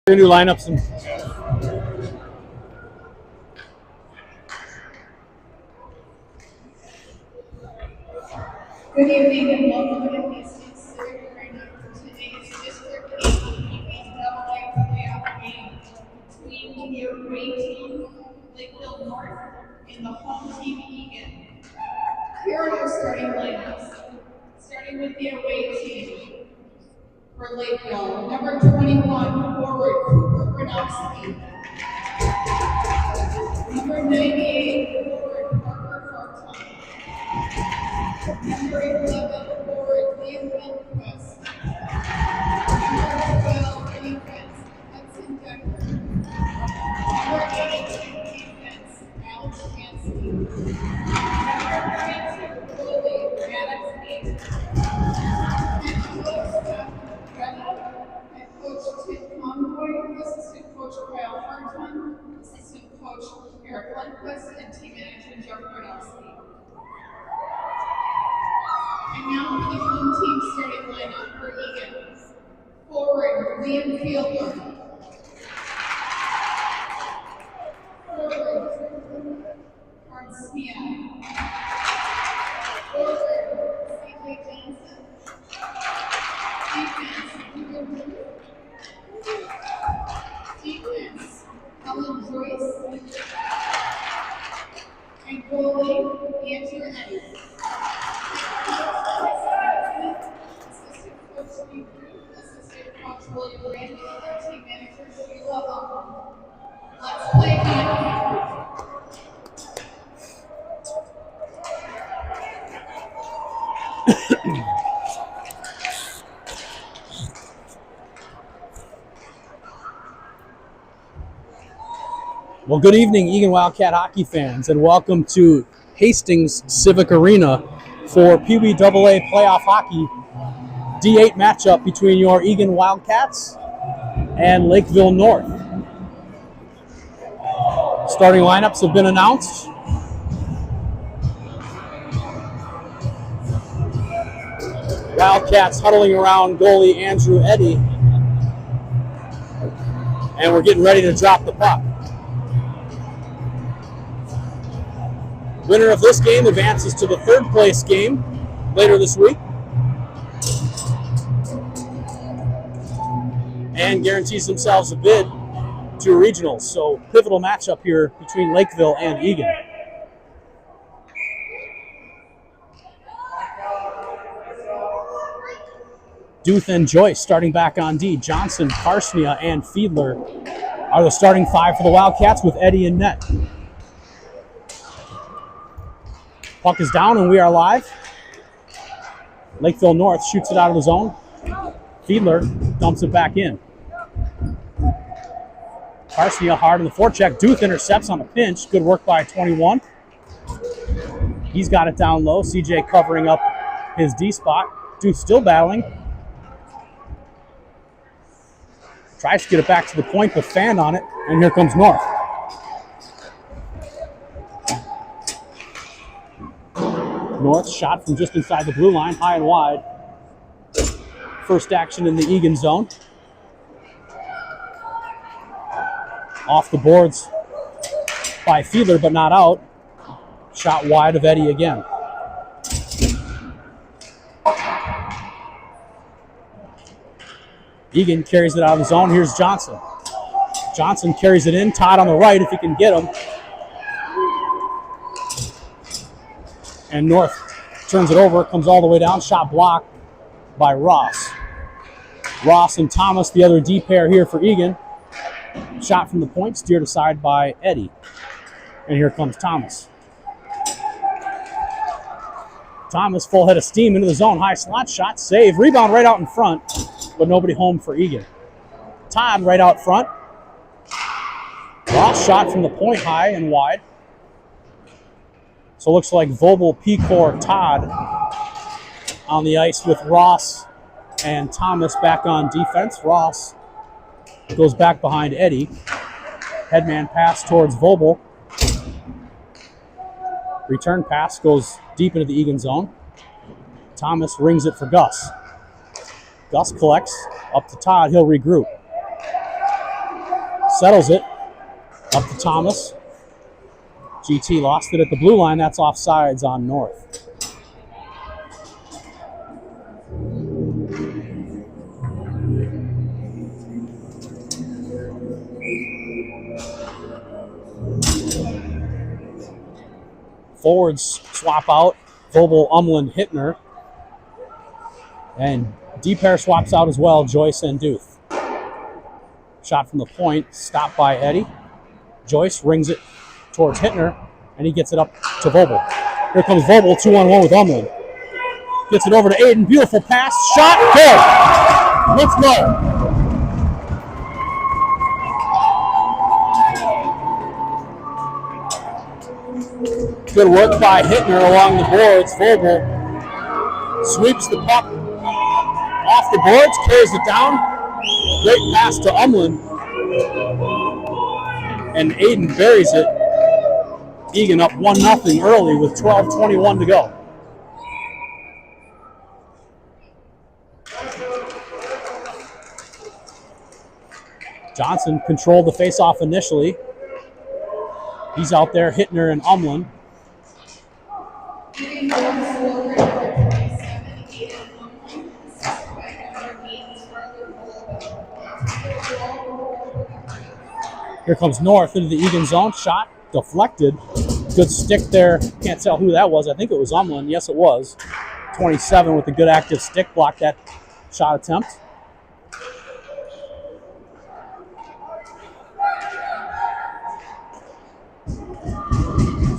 New lineups and good evening and welcome to the Hastings Civic Arena for today's District 8 PWAA playoff game between the away team Lakeville North and the home team Eagan. Here are your starting lineups. Starting with the away team for Lakeville, number 21 forward Cooper Gronowski. Number 98 forward Parker Hartung. Number 11 forward Liam Lindquist. Number 12 defense Hudson Decker. Number 18 defense Alex Hansky. Number 32 goalie Maddox Hayes. Head coach Jeff Reddy. Head coach Tim Convoy. Assistant coach Kyle Hartman. Assistant coach Eric Lundquist. And team manager Jeff Gronowski. And now for the home team starting lineup for Eagan. Forward, Liam Fielder. Forward, Garcia. Forward, CJ Johnson. Defense, Helen Joyce. And goalie, Andrew Eddy. Assistant coach Steve Root, assistant coach William Randy, and team manager Sheila Huffman. Let's play game. well, good evening, Eagan Wildcat hockey fans, and welcome to Hastings Civic Arena for PWAA playoff hockey D8 matchup between your Eagan Wildcats and Lakeville North. Starting lineups have been announced. Wildcats huddling around goalie Andrew Eddy, and we're getting ready to drop the puck. Winner of this game advances to the third place game later this week and guarantees themselves a bid to regionals. So pivotal matchup here between Lakeville and Eagan. Duth and Joyce starting back on D. Johnson, Karsnia, and Fiedler are the starting five for the Wildcats with Eddy in net. Puck is down and we are live. Lakeville North shoots it out of the zone. Fiedler dumps it back in. Karsnia hard in the forecheck. Duth intercepts on a pinch. Good work by 21. He's got it down low. CJ covering up his D spot. Duth still battling. Tries to get it back to the point, but fanned on it. And here comes North. North shot from just inside the blue line, high and wide. First action in the Eagan zone. Off the boards by Fiedler, but not out. Shot wide of Eddy again. Eagan carries it out of the zone. Here's Johnson. Johnson carries it in. Todd on the right if he can get him. And North turns it over, comes all the way down. Shot blocked by Ross. Ross and Thomas, the other D pair here for Eagan. Shot from the point, steered aside by Eddy. And here comes Thomas. Thomas, full head of steam into the zone. High slot shot, save. Rebound right out in front, but nobody home for Eagan. Todd right out front. Ross shot from the point, high and wide. So it looks like Vogel, Pecor, Todd on the ice with Ross and Thomas back on defense. Ross goes back behind Eddy. Headman pass towards Vogel. Return pass goes deep into the Eagan zone. Thomas rings it for Gus. Gus collects up to Todd. He'll regroup. settles it. Up to Thomas. GT lost it at the blue line. That's offsides on North. Forwards swap out. Vobel, Umland, Hittner. And D pair swaps out as well, Joyce and Duth. Shot from the point, stopped by Eddie. Joyce rings it towards Hittner, and he gets it up to Vobel. Here comes Vobel, 2-on-1 with Umland. Gets it over to Aiden, beautiful pass, shot, good! Let's go! Good work by Hittner along the boards. Vogel sweeps the puck off the boards, carries it down. Great pass to Umland. And Aiden buries it. Eagan up 1-0 early with 12:21 to go. Johnson controlled the faceoff initially. He's out there, Hittner and Umland. Here comes North into the Eagan zone. Shot deflected. Good stick there. Can't tell who that was. I think it was Umland. Yes, it was. 27 with a good active stick. Blocked that shot attempt.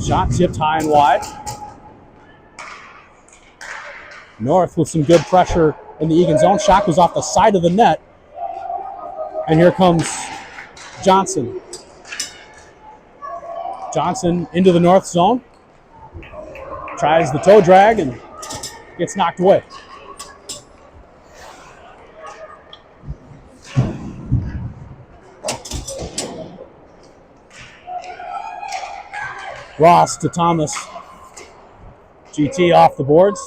Shot tipped high and wide. North with some good pressure in the Eagan zone. Shot goes off the side of the net. And here comes Johnson. Johnson into the North zone. Tries the toe drag and gets knocked away. Ross to Thomas. GT off the boards.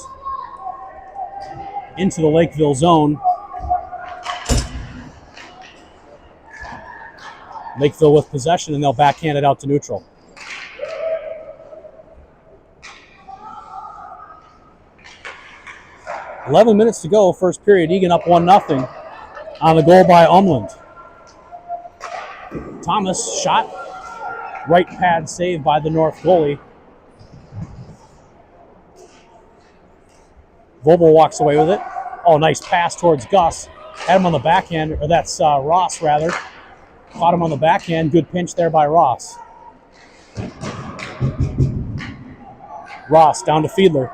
Into the Lakeville zone. Lakeville with possession, and they'll backhand it out to neutral. .11 minutes to go, first period. Eagan up 1-0 on the goal by Umland. Thomas shot. Right pad save by the North goalie. Vobel walks away with it. Oh, nice pass towards Gus. Had him on the backhand, or that's Ross rather. Caught him on the backhand. Good pinch there by Ross. Ross down to Fiedler.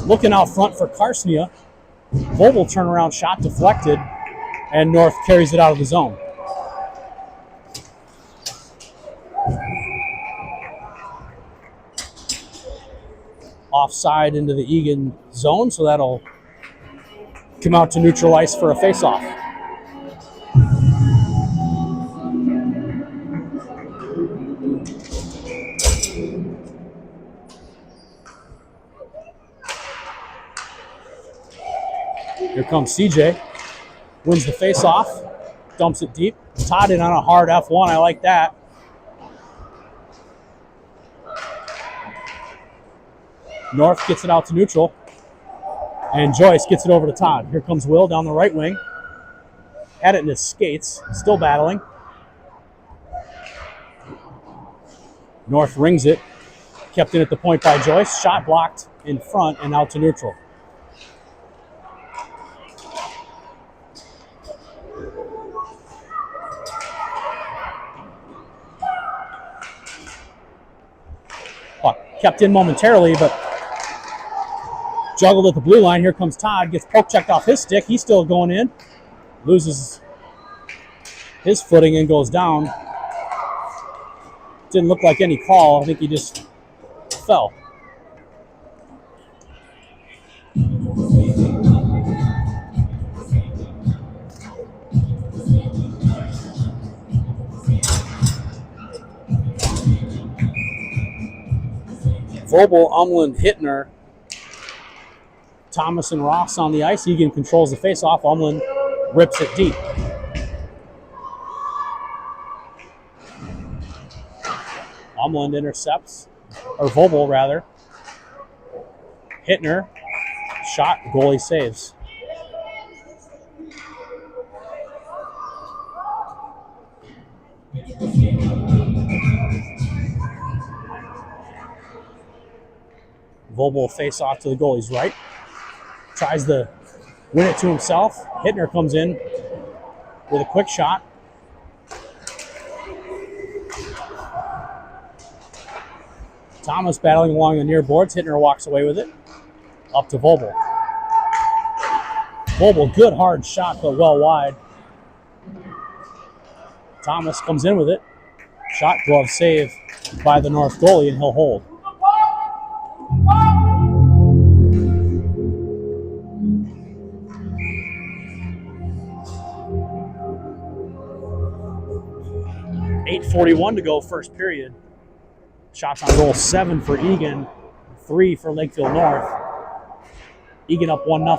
Looking out front for Carsonia. Vobel turnaround shot deflected, and North carries it out of the zone. Offside into the Eagan zone, so that'll come out to neutral ice for a faceoff. Here comes CJ, wins the faceoff, dumps it deep. Todd in on a hard F1, I like that. North gets it out to neutral, and Joyce gets it over to Todd. Here comes Will down the right wing. Had it in his skates, still battling. North rings it, kept in at the point by Joyce. Shot blocked in front and out to neutral. Puck kept in momentarily, but juggled at the blue line. Here comes Todd. Gets poke checked off his stick. He's still going in. Loses his footing and goes down. Didn't look like any call. I think he just fell. Vobel, Umland, Hittner. Thomas and Ross on the ice. Eagan controls the faceoff. Umland rips it deep. Umland intercepts, or Vobel rather. Hittner, shot, goalie saves. Vobel face off to the goalie's right. Tries to win it to himself. Hittner comes in with a quick shot. Thomas battling along the near boards. Hittner walks away with it. Up to Vobel. Vobel, good hard shot, but well wide. Thomas comes in with it. Shot, glove save by the North goalie, and he'll hold. .8:41 to go, first period. Shots on goal, 7 for Eagan, 3 for Lakeville North. Eagan up 1-0.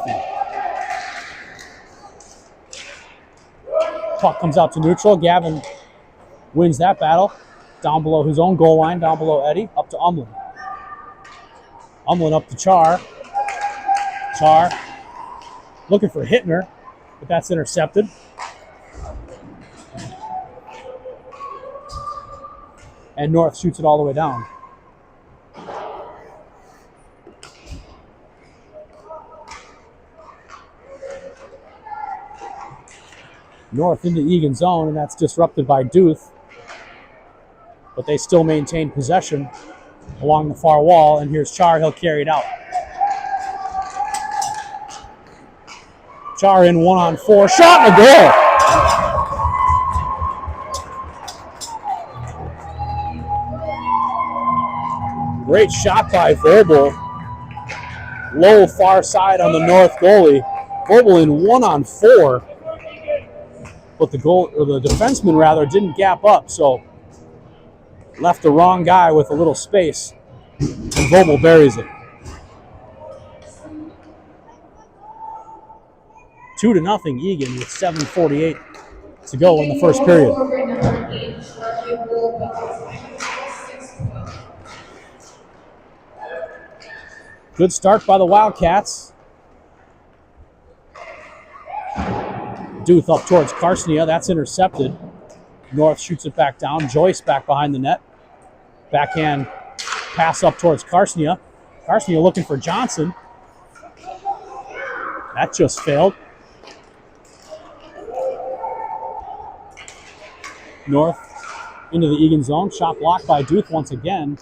Puck comes out to neutral. Gavin wins that battle. Down below his own goal line, down below Eddie, up to Umland. Umland up to Char. Char looking for Hittner, but that's intercepted. And North shoots it all the way down. North into Eagan zone, and that's disrupted by Duth. But they still maintain possession along the far wall, and here's Char, he'll carry it out. Char in 1-on-4, shot and a goal! Great shot by Vobel. Low far side on the North goalie. Vobel in 1-on-4. But the defenseman rather didn't gap up, so left the wrong guy with a little space. And Vobel buries it. 2-0 Eagan with 7:48 to go in the first period. Good start by the Wildcats. Duth up towards Carsonia. That's intercepted. North shoots it back down. Joyce back behind the net. Backhand pass up towards Carsonia. Carsonia looking for Johnson. That just failed. North into the Eagan zone. Shot blocked by Duth once again.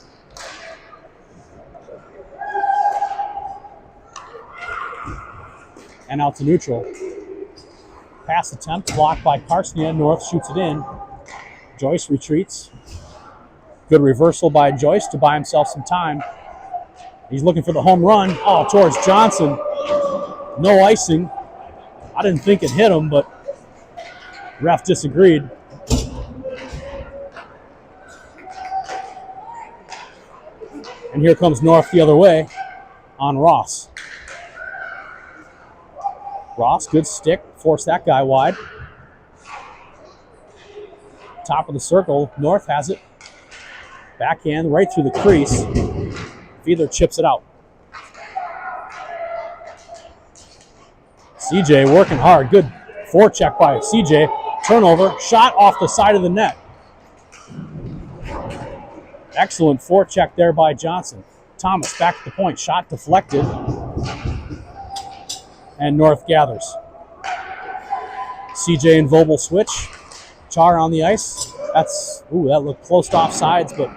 And out to neutral. Pass attempt blocked by Carsonia. North shoots it in. Joyce retreats. Good reversal by Joyce to buy himself some time. He's looking for the home run. Oh, towards Johnson. No icing. I didn't think it hit him, but ref disagreed. And here comes North the other way on Ross. Ross, good stick, forced that guy wide. Top of the circle, North has it. Backhand right through the crease. Fiedler chips it out. CJ working hard, good forecheck by CJ. Turnover, shot off the side of the net. Excellent forecheck there by Johnson. Thomas back at the point, shot deflected. And North gathers. CJ and Vobel switch. Char on the ice. That looked close to offsides, but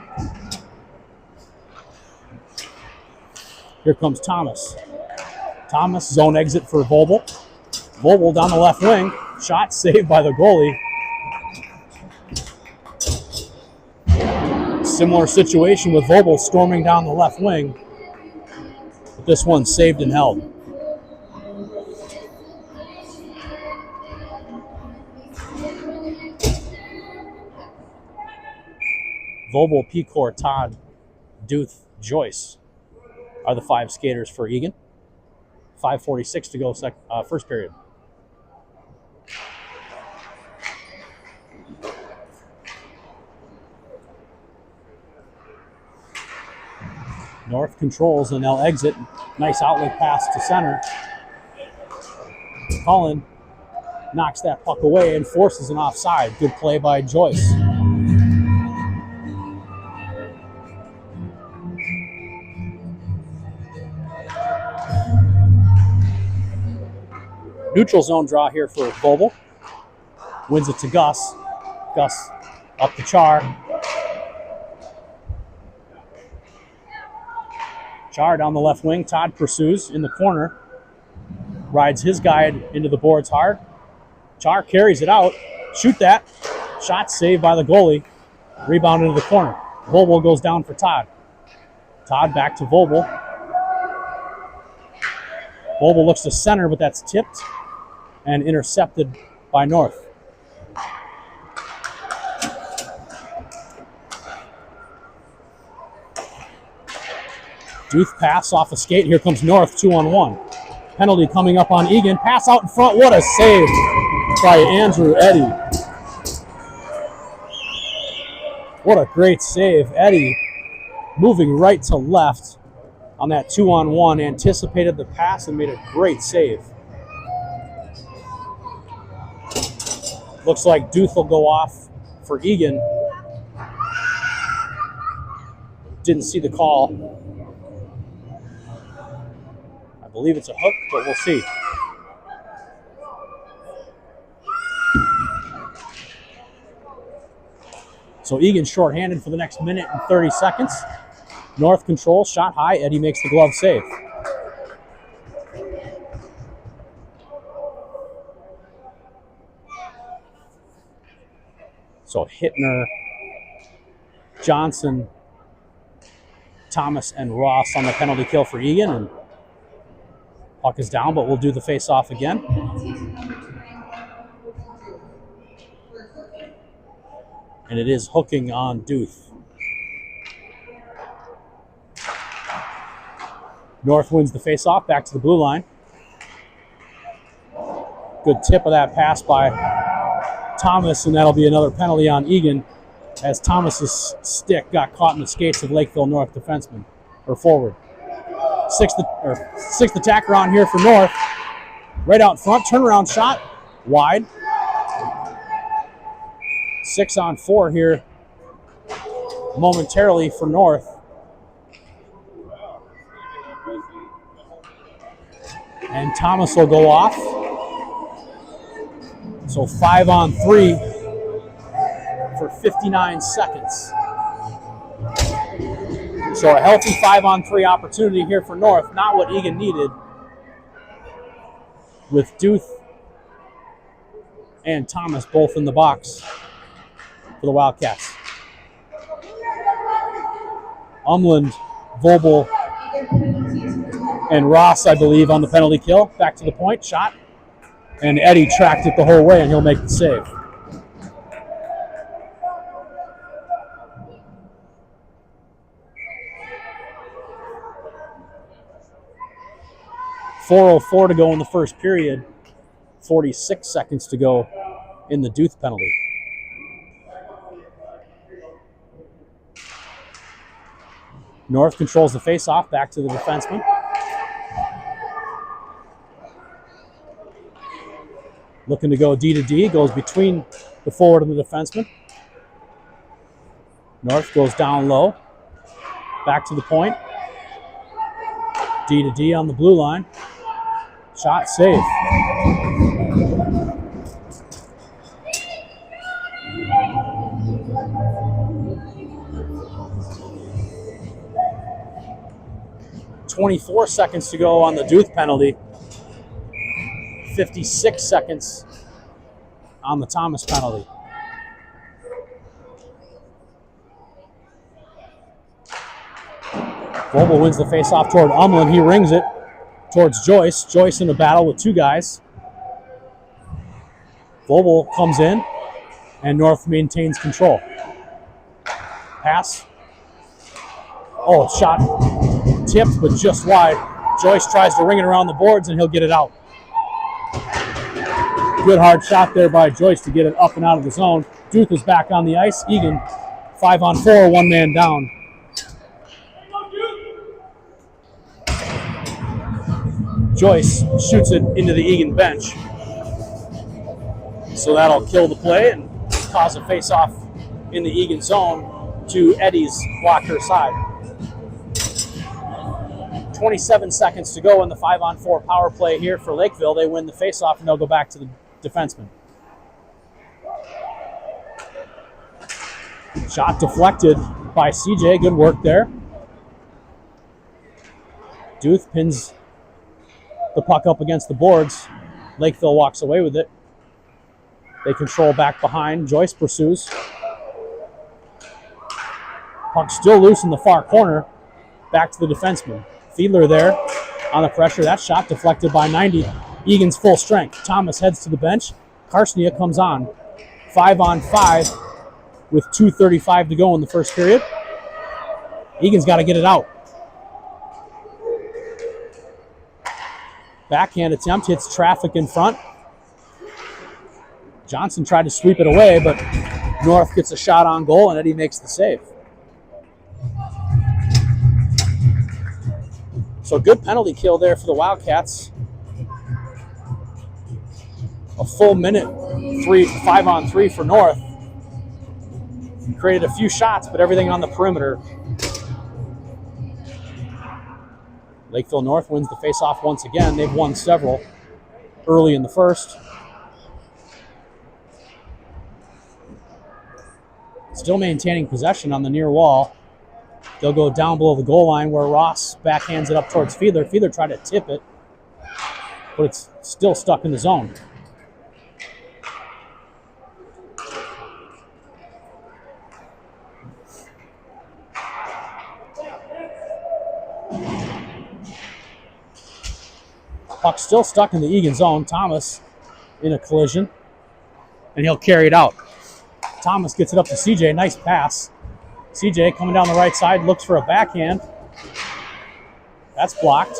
here comes Thomas. Thomas, zone exit for Vobel. Vobel down the left wing. Shot saved by the goalie. Similar situation with Vobel storming down the left wing. But this one saved and held. Vobel, Pecor, Todd, Duth, Joyce are the 5 skaters for Eagan. 5:46 to go, first period. North controls and they'll exit. Nice outlet pass to center. Cullen knocks that puck away and forces an offside. Good play by Joyce. Neutral zone draw here for Vogel. Wins it to Gus. Gus up to Char. Char down the left wing. Todd pursues in the corner. Rides his guy into the boards hard. Char carries it out. Shoot that. Shot saved by the goalie. Rebound into the corner. Vogel goes down for Todd. Todd back to Vogel. Vogel looks to center, but that's tipped and intercepted by North. Duth pass off a skate. Here comes North, 2-on-1. Penalty coming up on Eagan. Pass out in front. What a save by Andrew Eddy. What a great save. Eddy moving right to left on that 2-on-1. Anticipated the pass and made a great save. Looks like Duth will go off for Eagan. Didn't see the call. I believe it's a hook, but we'll see. So Eagan shorthanded for the next minute and 30 seconds. North control, shot high. Eddy makes the glove save. So Hittner, Johnson, Thomas, and Ross on the penalty kill for Eagan. And puck is down, but we'll do the face-off again. And it is hooking on Duth. North wins the face-off, back to the blue line. Good tip of that pass by Thomas, and that'll be another penalty on Eagan as Thomas's stick got caught in the skates of Lakeville North defenseman, or forward. Sixth attacker on here for North. Right out in front, turnaround shot, wide. 6-on-4 here momentarily for North. And Thomas will go off. So 5-on-3 for 59 seconds. So a healthy 5-on-3 opportunity here for North. Not what Eagan needed, with Duth and Thomas both in the box for the Wildcats. Umland, Vogel, and Ross, I believe, on the penalty kill. Back to the point, shot. And Eddy tracked it the whole way, and he'll make the save. .404 to go in the first period. 46 seconds to go in the Duth penalty. North controls the face-off, back to the defenseman. Looking to go D to D, goes between the forward and the defenseman. North goes down low, back to the point. D to D on the blue line. Shot, save. .24 seconds to go on the Duth penalty. 56 seconds on the Thomas penalty. Vogel wins the faceoff toward Umland. He rings it towards Joyce. Joyce in a battle with two guys. Vogel comes in, and North maintains control. Pass. Oh, shot tipped, but just wide. Joyce tries to ring it around the boards, and he'll get it out. Good hard shot there by Joyce to get it up and out of the zone. Duth is back on the ice. Eagan, 5-on-4, one man down. Joyce shoots it into the Eagan bench. So that'll kill the play and cause a face-off in the Eagan zone to Eddie's blocker side. 27 seconds to go in the 5-on-4 power play here for Lakeville. They win the face-off and they'll go back to the defenseman. Shot deflected by CJ. Good work there. Duth pins the puck up against the boards. Lakeville walks away with it. They control back behind. Joyce pursues. Puck still loose in the far corner. Back to the defenseman. Fiedler there on the pressure. That shot deflected by 90. Egan's full strength. Thomas heads to the bench. Karsnia comes on. 5-on-5 with 2:35 to go in the first period. Egan's got to get it out. Backhand attempt hits traffic in front. Johnson tried to sweep it away, but North gets a shot on goal, and Eddie makes the save. So good penalty kill there for the Wildcats. A full minute, 5-on-3 for North. Created a few shots, but everything on the perimeter. Lakeville North wins the faceoff once again. They've won several early in the first. Still maintaining possession on the near wall. They'll go down below the goal line where Ross backhands it up towards Fiedler. Fiedler tried to tip it, but it's still stuck in the zone. Puck still stuck in the Eagan zone. Thomas in a collision, and he'll carry it out. Thomas gets it up to CJ. Nice pass. CJ coming down the right side, looks for a backhand. That's blocked.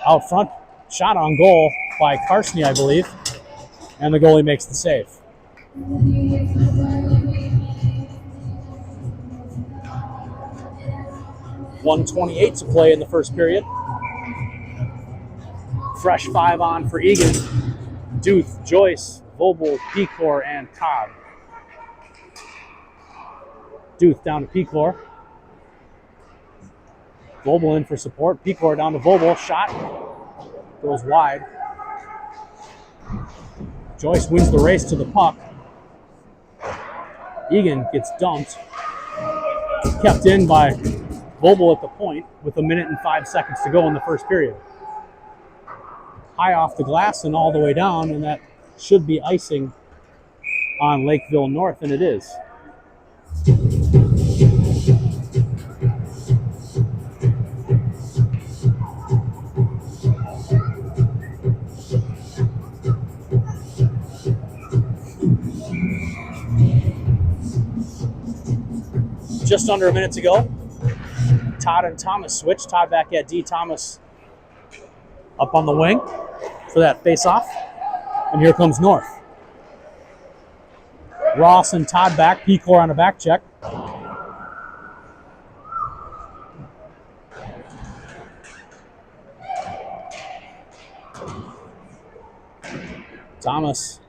Out front, shot on goal by Karsney, I believe. And the goalie makes the save. .128 to play in the first period. Fresh 5 on for Eagan. Duth, Joyce, Vobel, Pecor, and Cobb. Duth down to Pecor. Vobel in for support. Pecor down to Vobel. Shot goes wide. Joyce wins the race to the puck. Eagan gets dumped. Kept in by Vobel at the point with 1 minute and 5 seconds to go in the first period. High off the glass and all the way down, and that should be icing on Lakeville North, and it is. Just under a minute to go. Todd and Thomas switch. Todd back at D. Thomas up on the wing for that face-off. And here comes North. Ross and Todd back. Pecor on a back check. Thomas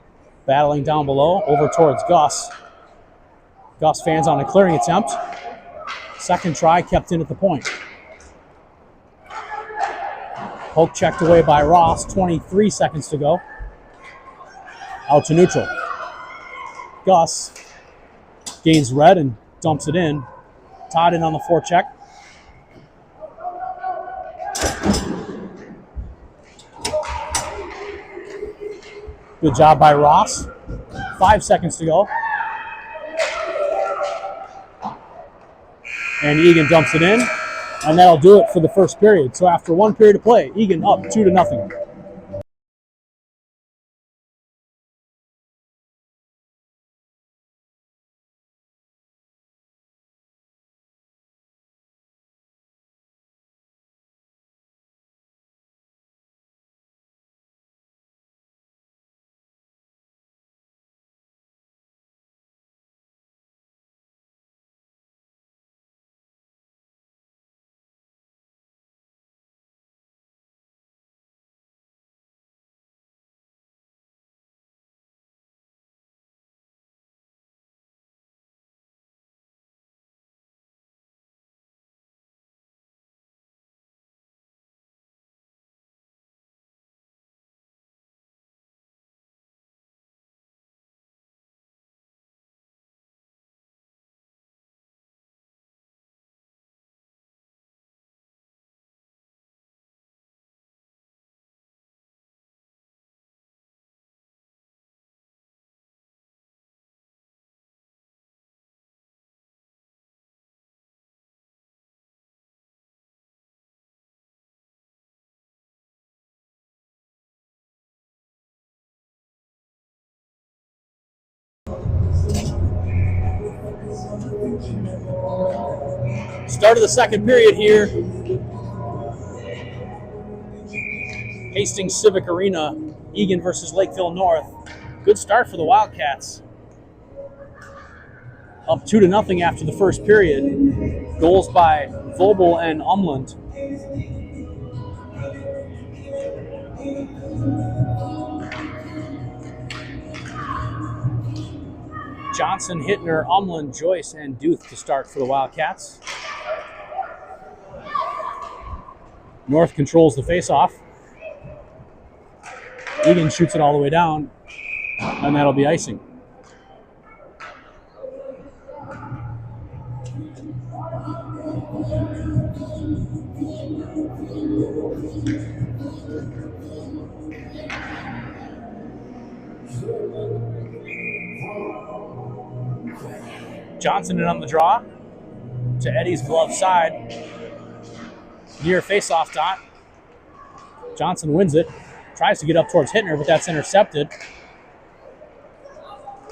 battling down below, over towards Gus. Gus fans on a clearing attempt. Second try kept in at the point. Poke checked away by Ross. 23 seconds to go. Out to neutral. Gus gains red and dumps it in. Todd in on the forecheck. Good job by Ross. 5 seconds to go. And Eagan dumps it in. And that'll do it for the first period. So after 1 period of play, Eagan up 2-0. Start of the second period here. Hastings Civic Arena, Eagan versus Lakeville North. Good start for the Wildcats. Up 2-0 after the first period. Goals by Vobel and Umland. Johnson, Hittner, Umland, Joyce, and Duth to start for the Wildcats. North controls the faceoff. Eagan shoots it all the way down, and that'll be icing. Johnson in on the draw to Eddie's glove side. Near faceoff dot. Johnson wins it. Tries to get up towards Hittner, but that's intercepted.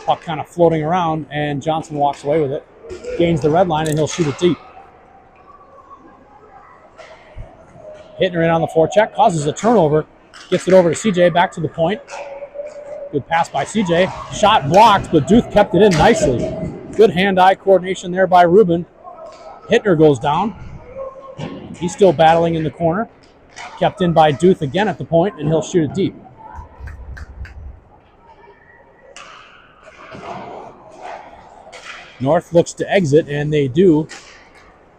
Puck kind of floating around, and Johnson walks away with it. Gains the red line, and he'll shoot it deep. Hittner in on the forecheck, causes a turnover. Gets it over to CJ, back to the point. Good pass by CJ. Shot blocked, but Duth kept it in nicely. Good hand-eye coordination there by Ruben. Hittner goes down. He's still battling in the corner. Kept in by Duth again at the point, and he'll shoot it deep. North looks to exit, and they do.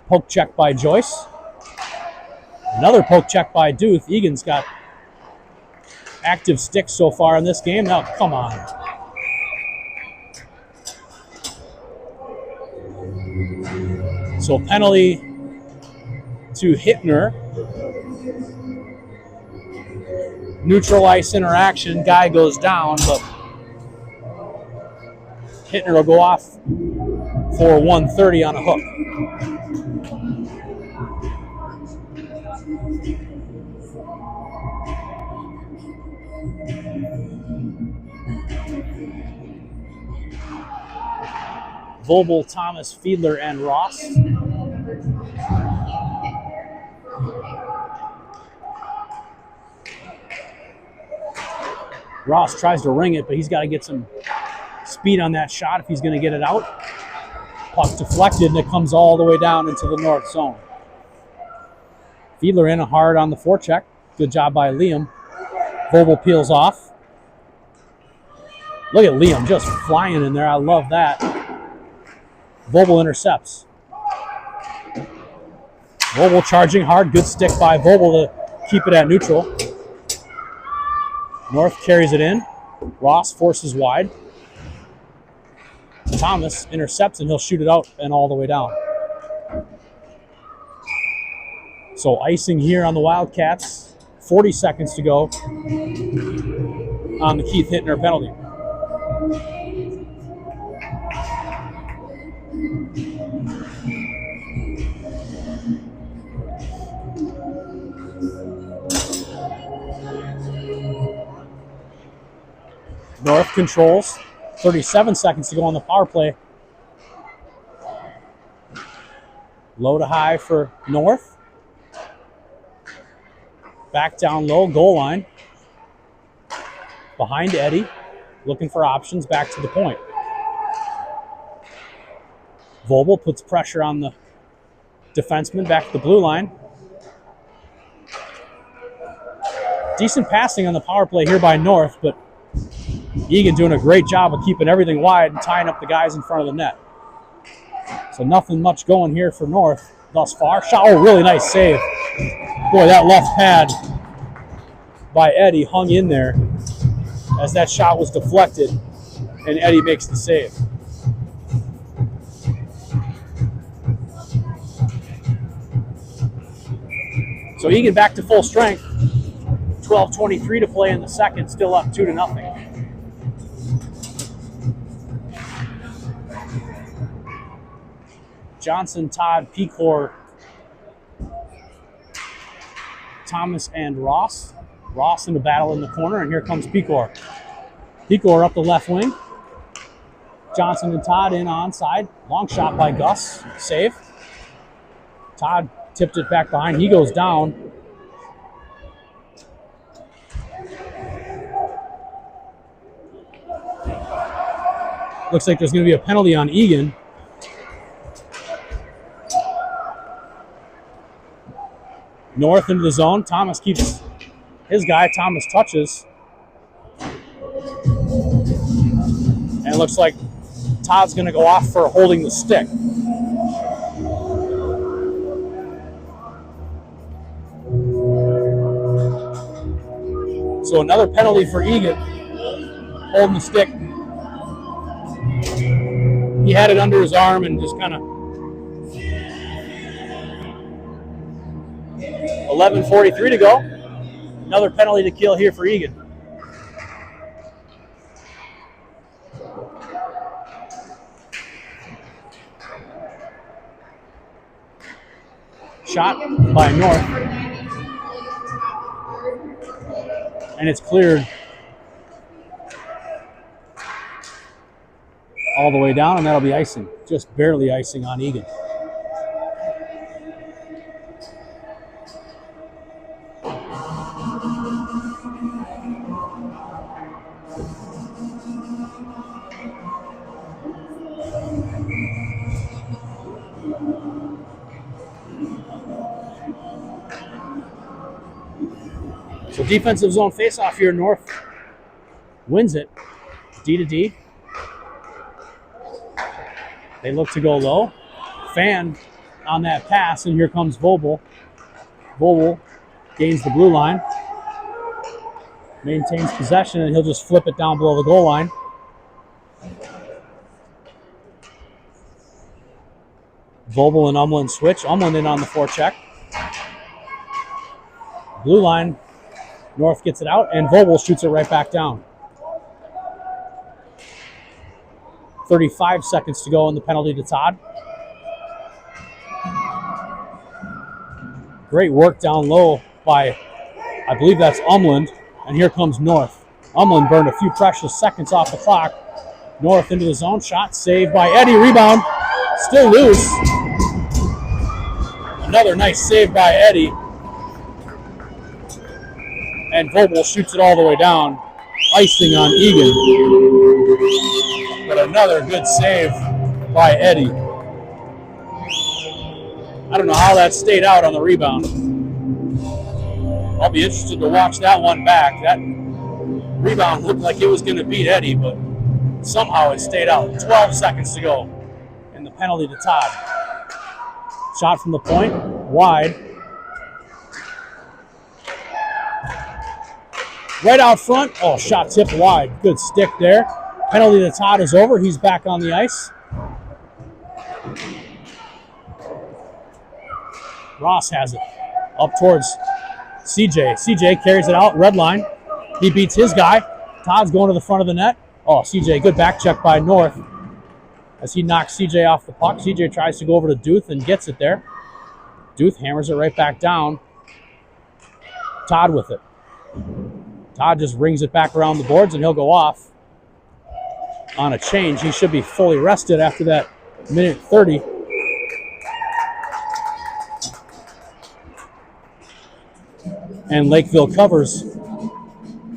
Poke check by Joyce. Another poke check by Duth. Egan's got active sticks so far in this game. Now, come on. So penalty to Hittner. Neutral ice interaction. Guy goes down, but Hittner will go off for 130 on a hook. Vobel, Thomas, Fiedler, and Ross. Ross tries to ring it, but he's got to get some speed on that shot if he's going to get it out. Puck deflected, and it comes all the way down into the north zone. Fiedler in hard on the forecheck. Good job by Liam. Vobel peels off. Look at Liam just flying in there. I love that. Vobel intercepts. Vobel charging hard. Good stick by Vobel to keep it at neutral. North carries it in. Ross forces wide. Thomas intercepts, and he'll shoot it out and all the way down. So icing here on the Wildcats. 40 seconds to go on the Keith Hittner penalty. North controls. 37 seconds to go on the power play. Low to high for North. Back down low, goal line. Behind Eddie. Looking for options, back to the point. Vobel puts pressure on the defenseman, back to the blue line. Decent passing on the power play here by North, but Eagan doing a great job of keeping everything wide and tying up the guys in front of the net. So nothing much going here for North thus far. Shot, oh, really nice save. Boy, that left pad by Eddie hung in there as that shot was deflected, and Eddie makes the save. So Eagan back to full strength. 12:23 to play in the second, still up 2-0. Johnson, Todd, Pecor, Thomas, and Ross. Ross in the battle in the corner, and here comes Pecor. Pecor up the left wing. Johnson and Todd in onside. Long shot by Gus. Save. Todd tipped it back behind. He goes down. Looks like there's going to be a penalty on Eagan. North into the zone. Thomas keeps his guy. Thomas touches. And it looks like Todd's going to go off for holding the stick. So another penalty for Eagan. Holding the stick. He had it under his arm and just kind of 11:43 to go. Another penalty to kill here for Eagan. Shot by North. And it's cleared all the way down, and that'll be icing. Just barely icing on Eagan. So defensive zone face-off here. North wins it. D to D. They look to go low. Fan on that pass, and here comes Vobel. Vobel gains the blue line. Maintains possession, and he'll just flip it down below the goal line. Vobel and Umland switch. Umland in on the forecheck. Blue line. North gets it out, and Vobel shoots it right back down. 35 seconds to go in the penalty to Todd. Great work down low by, I believe that's Umland, and here comes North. Umland burned a few precious seconds off the clock. North into the zone, shot saved by Eddie, rebound, still loose. Another nice save by Eddie. And Vobel shoots it all the way down, icing on Eagan. But another good save by Eddie. I don't know how that stayed out on the rebound. I'll be interested to watch that one back. That rebound looked like it was going to beat Eddie, but somehow it stayed out. 12 seconds to go in the penalty to Todd. Shot from the point, wide. Right out front. Oh, shot tipped wide. Good stick there. Penalty to Todd is over. He's back on the ice. Ross has it. Up towards CJ. CJ carries it out. Red line. He beats his guy. Todd's going to the front of the net. Oh, CJ, good back check by North as he knocks CJ off the puck. CJ tries to go over to Duth and gets it there. Duth hammers it right back down. Todd with it. Todd just rings it back around the boards, and he'll go off on a change. He should be fully rested after that minute 30. And Lakeville covers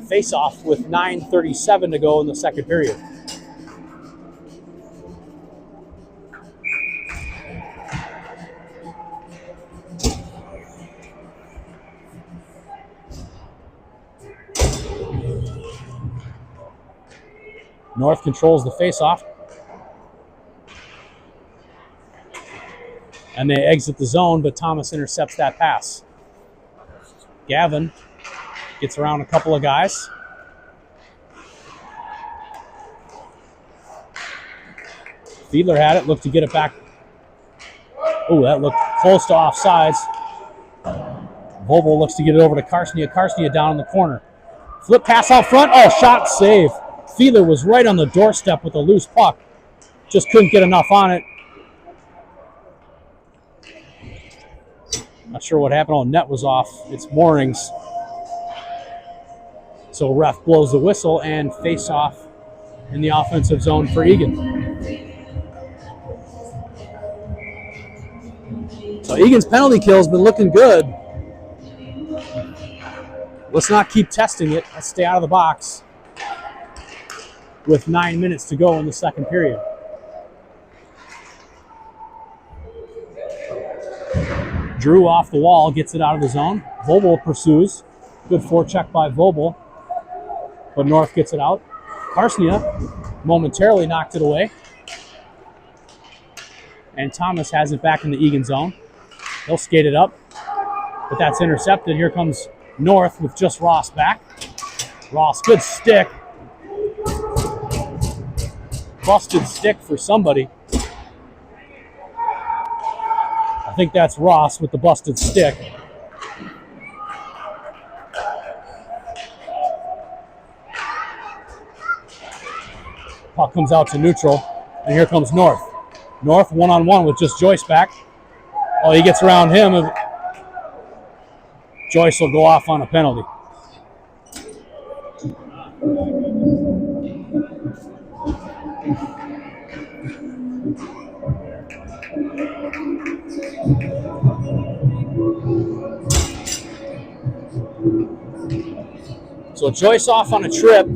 face-off with 9:37 to go in the second period. North controls the face-off. And they exit the zone, but Thomas intercepts that pass. Gavin gets around a couple of guys. Fiedler had it, looked to get it back. Oh, that looked close to offsides. Vobel looks to get it over to Karsnia. Karsnia down in the corner. Flip pass out front. Oh, shot save. Fiedler was right on the doorstep with a loose puck. Just couldn't get enough on it. Not sure what happened. Oh, net was off its moorings. So ref blows the whistle and face off in the offensive zone for Eagan. So Egan's penalty kill has been looking good. Let's not keep testing it. Let's stay out of the box with 9 minutes to go in the second period. Drew off the wall, gets it out of the zone. Vobel pursues. Good forecheck by Vobel. But North gets it out. Karsnia momentarily knocked it away. And Thomas has it back in the Egan zone. He'll skate it up. But that's intercepted. Here comes North with just Ross back. Ross, good stick. Busted stick for somebody. I think that's Ross with the busted stick. Puck comes out to neutral, and here comes North. North one-on-one with just Joyce back. Oh, he gets around him. Joyce will go off on a penalty. So Joyce off on a trip.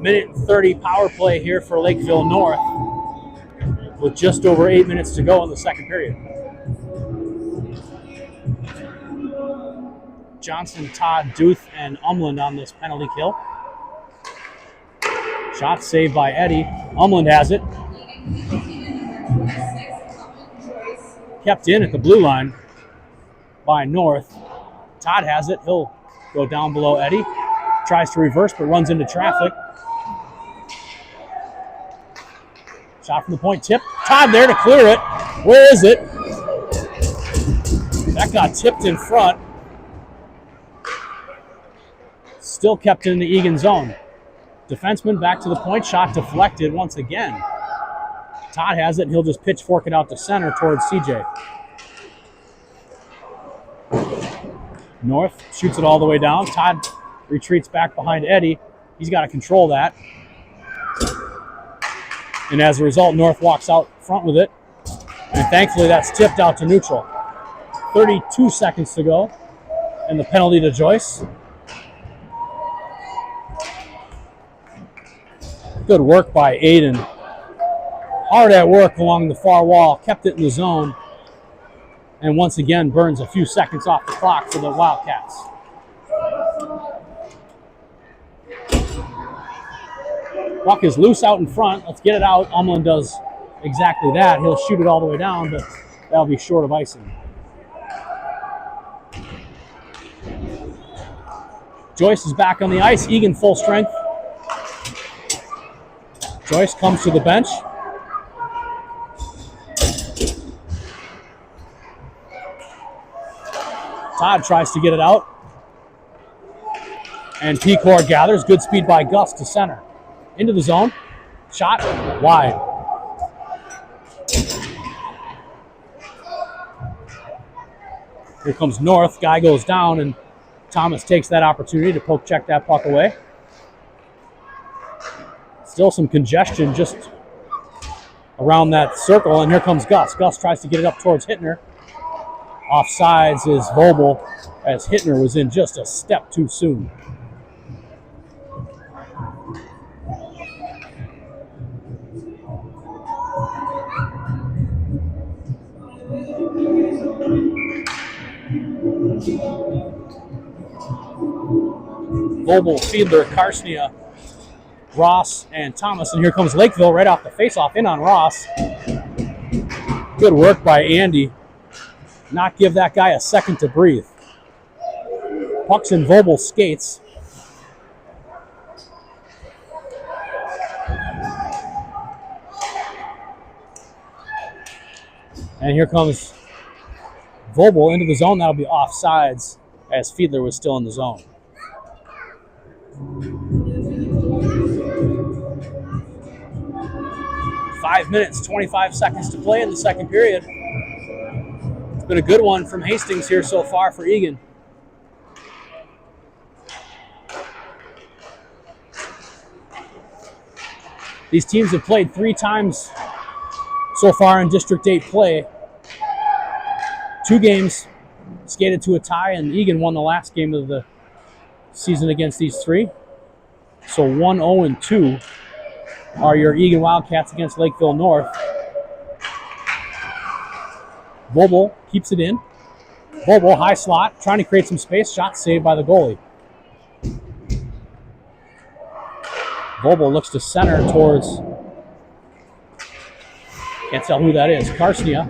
Minute 30 power play here for Lakeville North with just over 8 minutes to go in the second period. Johnson, Todd, Duth, and Umland on this penalty kill. Shot saved by Eddie. Umland has it. Kept in at the blue line by North. Todd has it. He'll go down below Eddie. Tries to reverse, but runs into traffic. Shot from the point, tip. Todd there to clear it. Where is it? That got tipped in front. Still kept in the Egan zone. Defenseman back to the point. Shot deflected once again. Todd has it, and he'll just pitchfork it out to center towards CJ. North shoots it all the way down. Todd retreats back behind Eddie. He's got to control that. And as a result, North walks out front with it. And thankfully, that's tipped out to neutral. 32 seconds to go. And the penalty to Joyce. Good work by Aiden. Hard at work along the far wall. Kept it in the zone. And once again, burns a few seconds off the clock for the Wildcats. Puck is loose out in front. Let's get it out. Umland does exactly that. He'll shoot it all the way down, but that'll be short of icing. Joyce is back on the ice. Egan full strength. Joyce comes to the bench. Todd tries to get it out. And Pecor gathers. Good speed by Gus to center. Into the zone. Shot wide. Here comes North. Guy goes down, and Thomas takes that opportunity to poke check that puck away. Still some congestion just around that circle, and here comes Gus. Gus tries to get it up towards Hittner. Offsides is Vobel, as Hittner was in just a step too soon. Vobel, Fiedler, Karsnia, Ross, and Thomas. And here comes Lakeville right off the faceoff in on Ross. Good work by Andy. Not give that guy a second to breathe. Puck's in Vobel skates. And here comes Vobel into the zone. That'll be offsides as Fiedler was still in the zone. Five minutes, 25 seconds to play in the second period. It's been a good one from Hastings here so far for Egan. These teams have played 3 times so far in District 8 play. 2 games skated to a tie, and Eagan won the last game of the season against these 3. So 1-0-2 are your Eagan Wildcats against Lakeville North. Vobel keeps it in. Vobel, high slot, trying to create some space. Shot saved by the goalie. Vobel looks to center towards, can't tell who that is, Karsnia.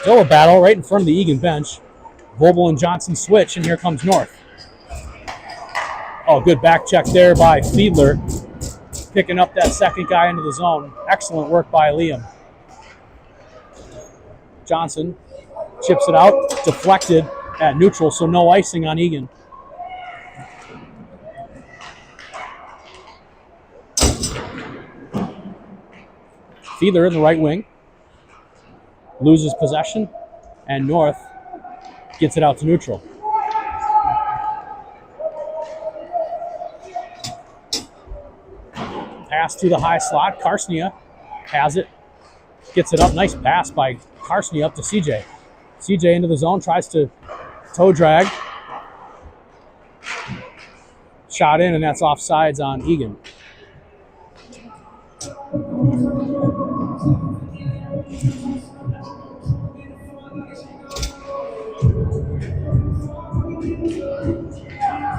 Still a battle right in front of the Eagan bench. Vobel and Johnson switch, and here comes North. Oh, good back check there by Fiedler, picking up that second guy into the zone. Excellent work by Liam. Johnson chips it out, deflected at neutral, so no icing on Eagan. Fiedler in the right wing. Loses possession, and North gets it out to neutral. Pass to the high slot. Karsnia has it. Gets it up. Nice pass by Karsnia up to CJ. CJ into the zone. Tries to toe drag. Shot in, and that's offsides on Eagan.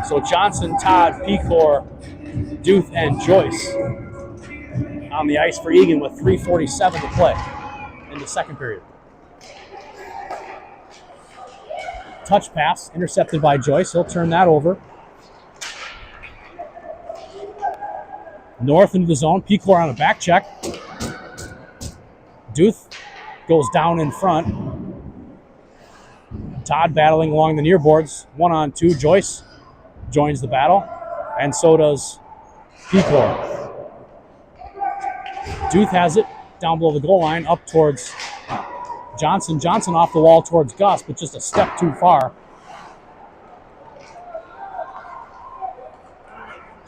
So Johnson, Todd, Pecor, Duth, and Joyce on the ice for Eagan with 3:47 to play in the second period. Touch pass intercepted by Joyce. He'll turn that over. North into the zone. Pecor on a back check. Duth goes down in front. Todd battling along the near boards. 1-on-2. Joyce joins the battle, and so does Pecor. Duth has it down below the goal line, up towards Johnson. Johnson off the wall towards Gus, but just a step too far.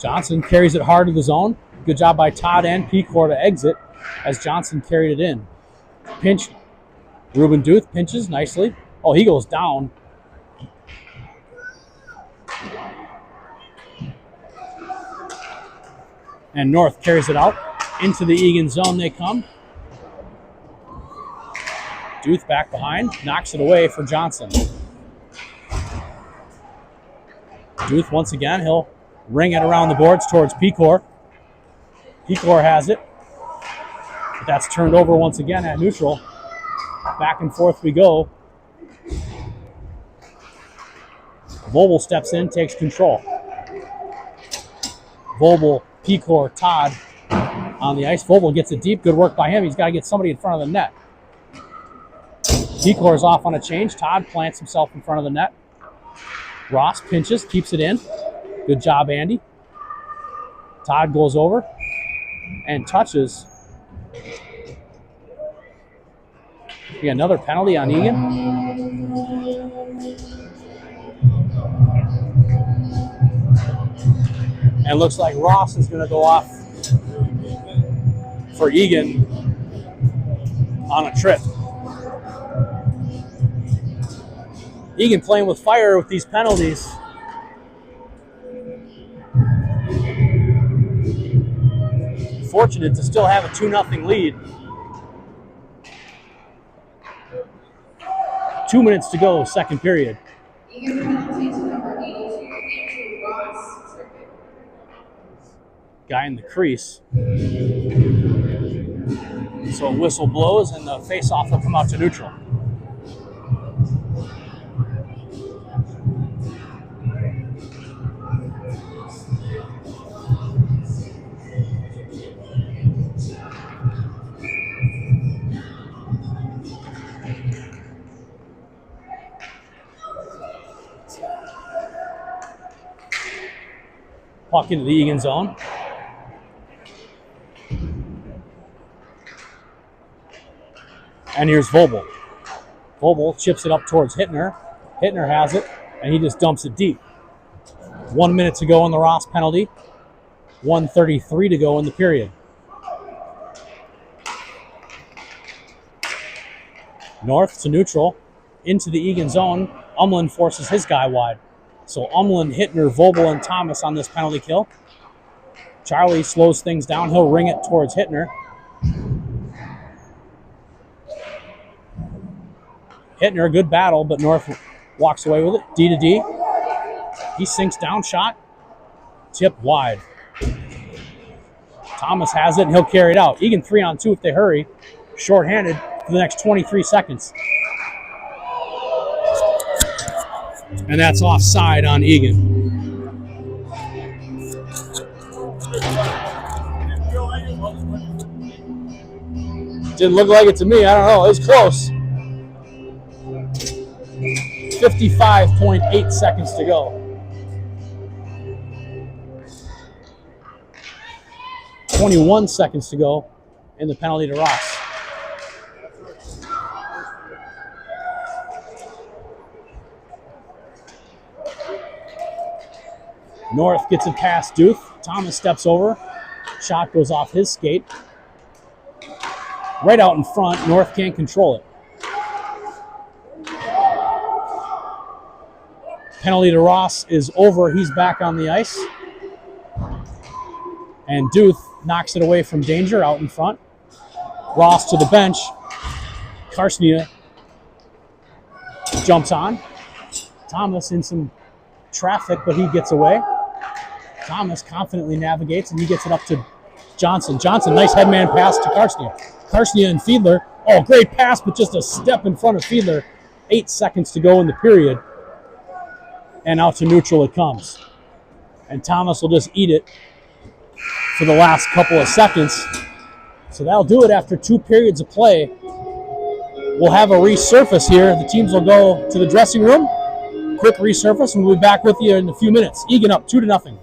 Johnson carries it hard to the zone. Good job by Todd and Pecor to exit as Johnson carried it in. Pinch. Ruben Duth pinches nicely. Oh, he goes down. And North carries it out. Into the Eagan zone they come. Duth back behind. Knocks it away for Johnson. Duth once again. He'll ring it around the boards towards Pecor. Pecor has it. But that's turned over once again at neutral. Back and forth we go. Vobel steps in, takes control. Vobel, Pecor, Todd on the ice. Vobel gets it deep. Good work by him. He's got to get somebody in front of the net. Pecor is off on a change. Todd plants himself in front of the net. Ross pinches, keeps it in. Good job, Andy. Todd goes over and touches. We got another penalty on Eagan. And looks like Ross is going to go off for Eagan on a trip. Eagan playing with fire with these penalties. Fortunate to still have a 2-0 lead. 2 minutes to go, second period. Eagan penalty to number 82, Andrew Ross. Guy in the crease. So a whistle blows and the face-off will come out to neutral. Puck into the Eagan zone. And here's Vobel. Vobel chips it up towards Hittner. Hittner has it, and he just dumps it deep. 1 minute to go in the Ross penalty. 1:33 to go in the period. North to neutral, into the Eagan zone. Umlin forces his guy wide. So Umlin, Hittner, Vogel, and Thomas on this penalty kill. Charlie slows things down. He'll ring it towards Hittner. Hittner, good battle, but North walks away with it. D to D. He sinks down, shot. Tip wide. Thomas has it, and he'll carry it out. Eagan 3-on-2 if they hurry. Shorthanded for the next 23 seconds. And that's offside on Eagan. Didn't look like it to me. I don't know. It was close. 55.8 seconds to go. 21 seconds to go in the penalty to Ross. North gets it past Duth. Thomas steps over. Shot goes off his skate. Right out in front. North can't control it. Penalty to Ross is over. He's back on the ice. And Duth knocks it away from danger out in front. Ross to the bench. Karsnia jumps on. Thomas in some traffic, but he gets away. Thomas confidently navigates, and he gets it up to Johnson. Johnson, nice headman pass to Karsnia. Karsnia and Fiedler. Oh, great pass, but just a step in front of Fiedler. 8 seconds to go in the period. And out to neutral it comes. And Thomas will just eat it for the last couple of seconds. So that'll do it after 2 periods of play. We'll have a resurface here. The teams will go to the dressing room. Quick resurface, and we'll be back with you in a few minutes. Eagan up 2-0.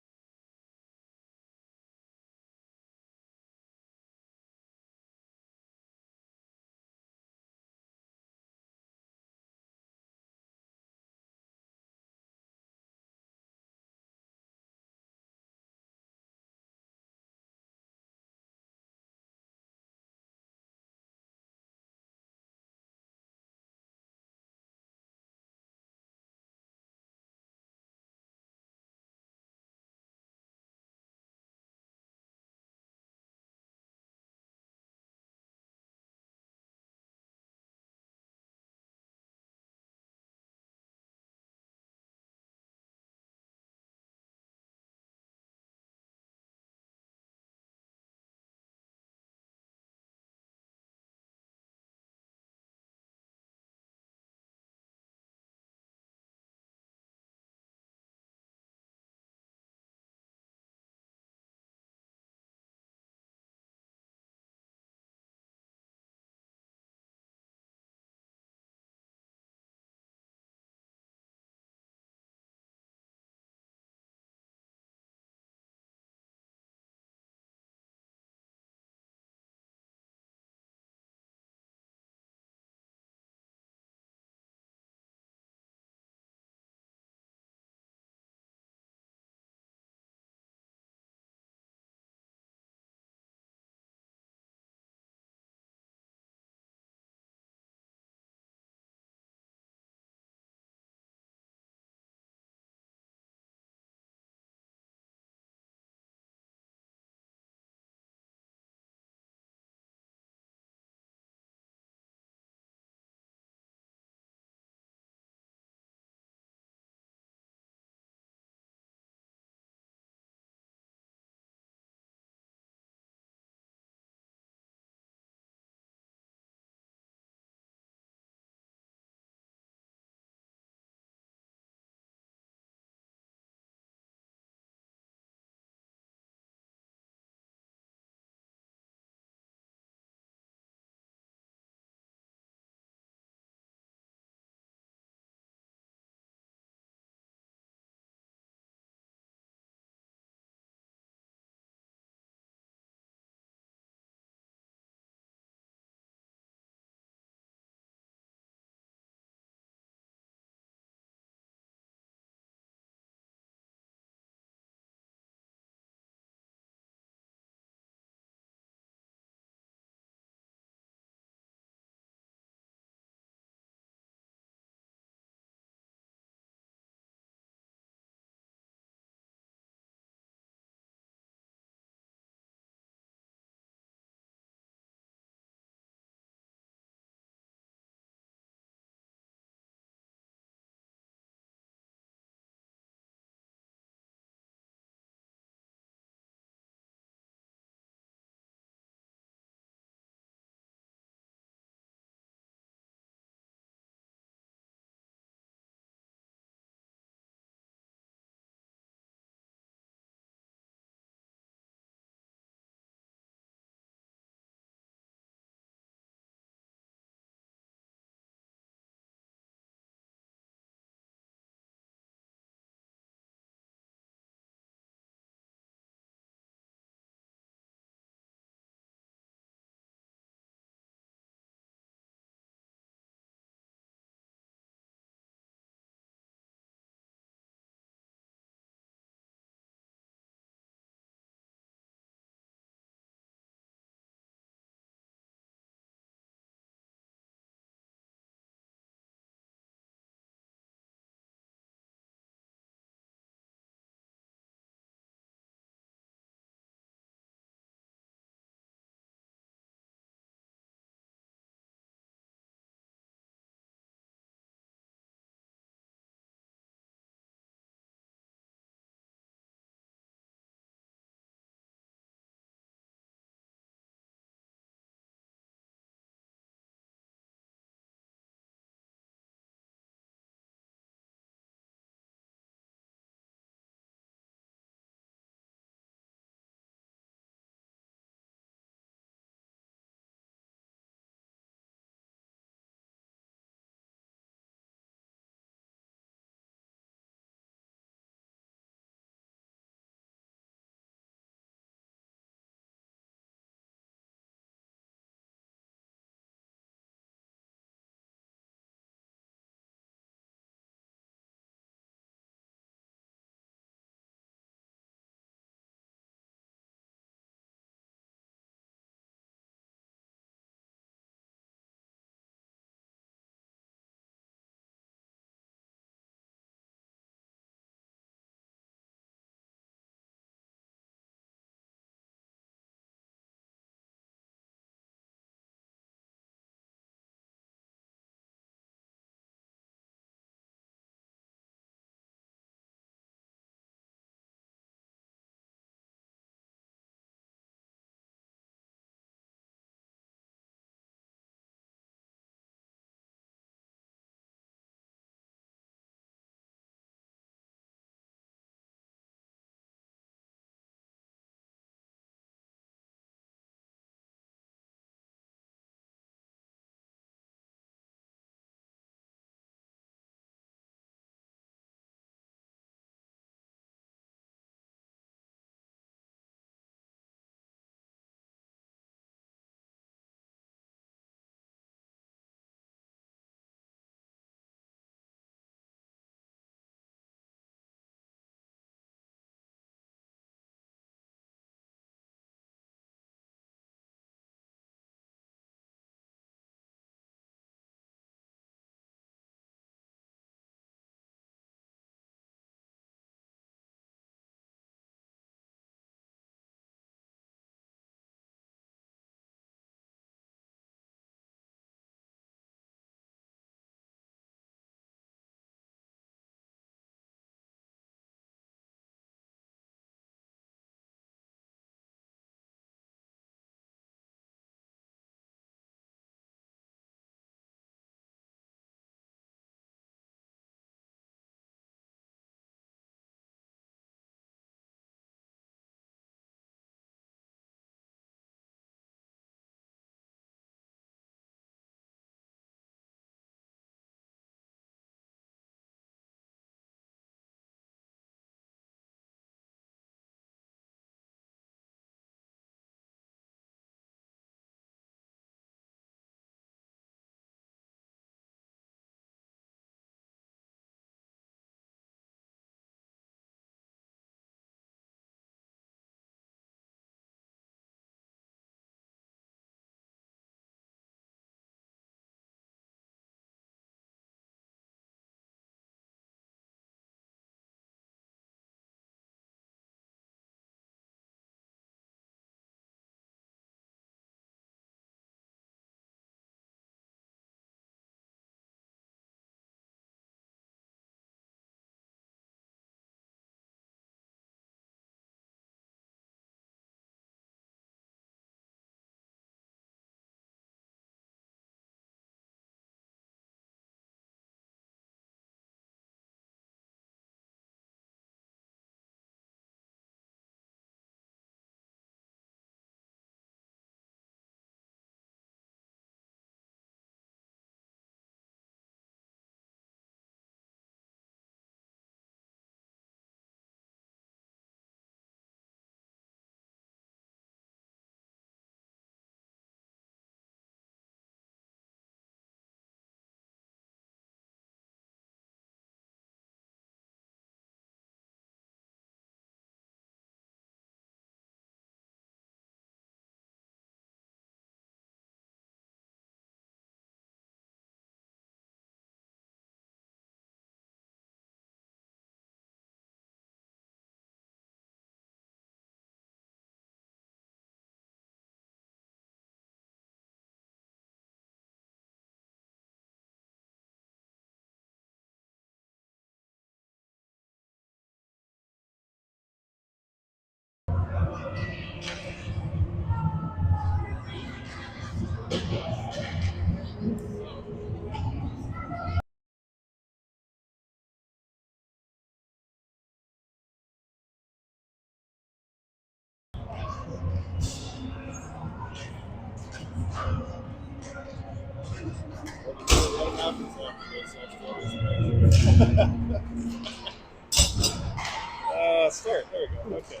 Start. There we go. Okay.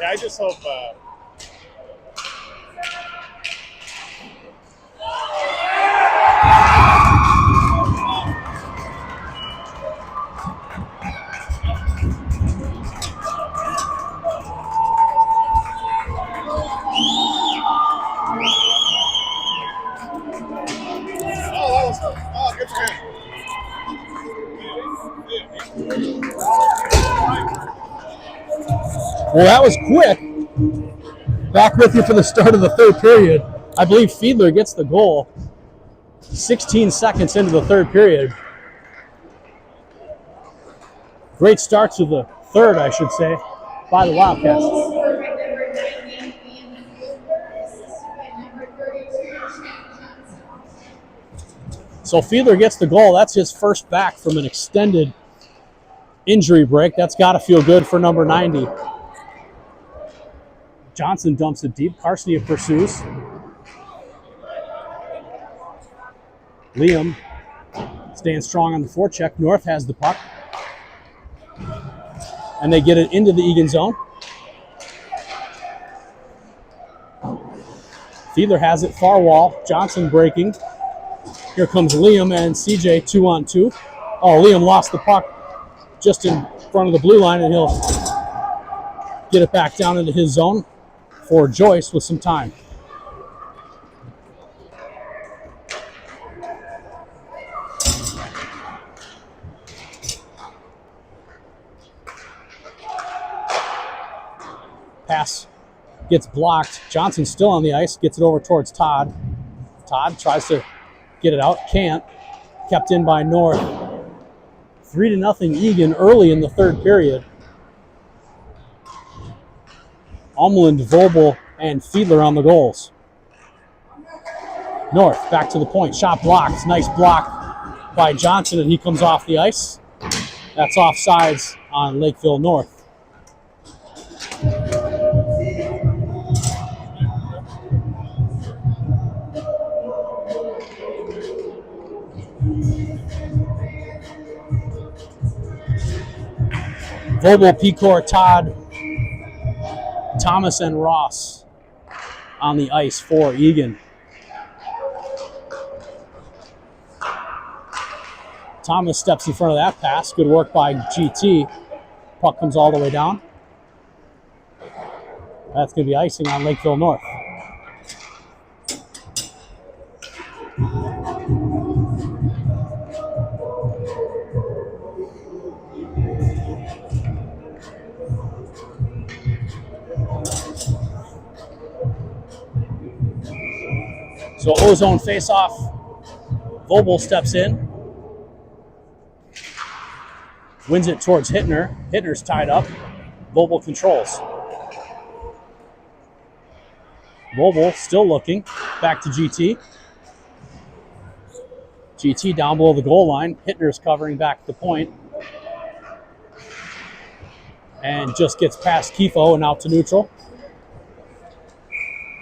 Yeah, I just hope. Good for him. Well, that was quick. Back with you for the start of the third period. I believe Fiedler gets the goal 16 seconds into the third period. Great start to the third, I should say, by the Wildcats. Scored by number 90, Ian assisted by number 32, Johnson. So Fiedler gets the goal. That's his first back from an extended injury break. That's got to feel good for number 90. Johnson dumps it deep. Carcia pursues. Liam stands strong on the forecheck. North has the puck. And they get it into the Eagan zone. Fiedler has it far wall. Johnson breaking. Here comes Liam and CJ 2-on-2. Oh, Liam lost the puck just in front of the blue line, and he'll get it back down into his zone for Joyce with some time. Pass gets blocked. Johnson still on the ice, gets it over towards Todd. Todd tries to get it out, can't. Kept in by North. 3-0 Eagan early in the third period. Umland, Vobel, and Fiedler on the goals. North back to the point. Shot blocked. Nice block by Johnson, and he comes off the ice. That's offsides on Lakeville North. Vogel, Pecor, Todd, Thomas, and Ross on the ice for Eagan. Thomas steps in front of that pass. Good work by GT. Puck comes all the way down. That's going to be icing on Lakeville North. So Ozone face-off. Vobel steps in. Wins it towards Hittner. Hittner's tied up. Vobel controls. Vobel still looking. Back to GT. GT down below the goal line. Hittner's covering back the point. And just gets past Kifo and out to neutral.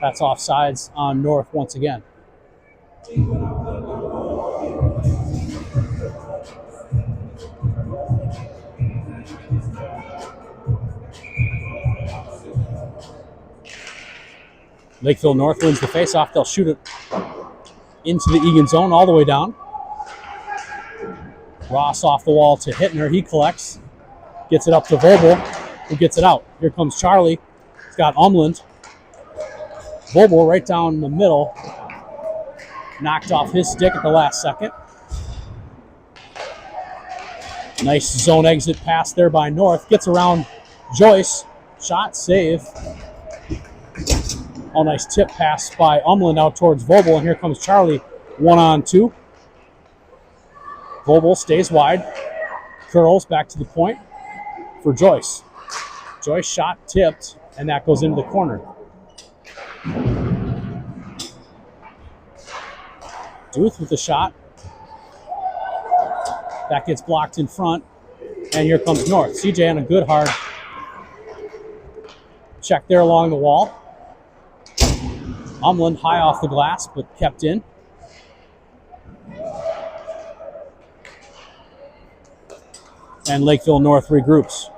That's offsides on North once again. Lakeville North wins the faceoff. They'll shoot it into the Eagan zone all the way down. Ross off the wall to Hittner. He collects. Gets it up to Vobel, who gets it out. Here comes Charlie. He's got Umland. Vobel right down the middle. Knocked off his stick at the last second. Nice zone exit pass there by North. Gets around Joyce. Shot, save. Oh, nice tip pass by Umland out towards Vobel, and here comes Charlie, 1-on-2. Vobel stays wide, curls back to the point for Joyce. Joyce shot tipped, and that goes into the corner. Duth with the shot. That gets blocked in front, and here comes North. CJ on a good hard check there along the wall. Umland high off the glass, but kept in. And Lakeville North regroups.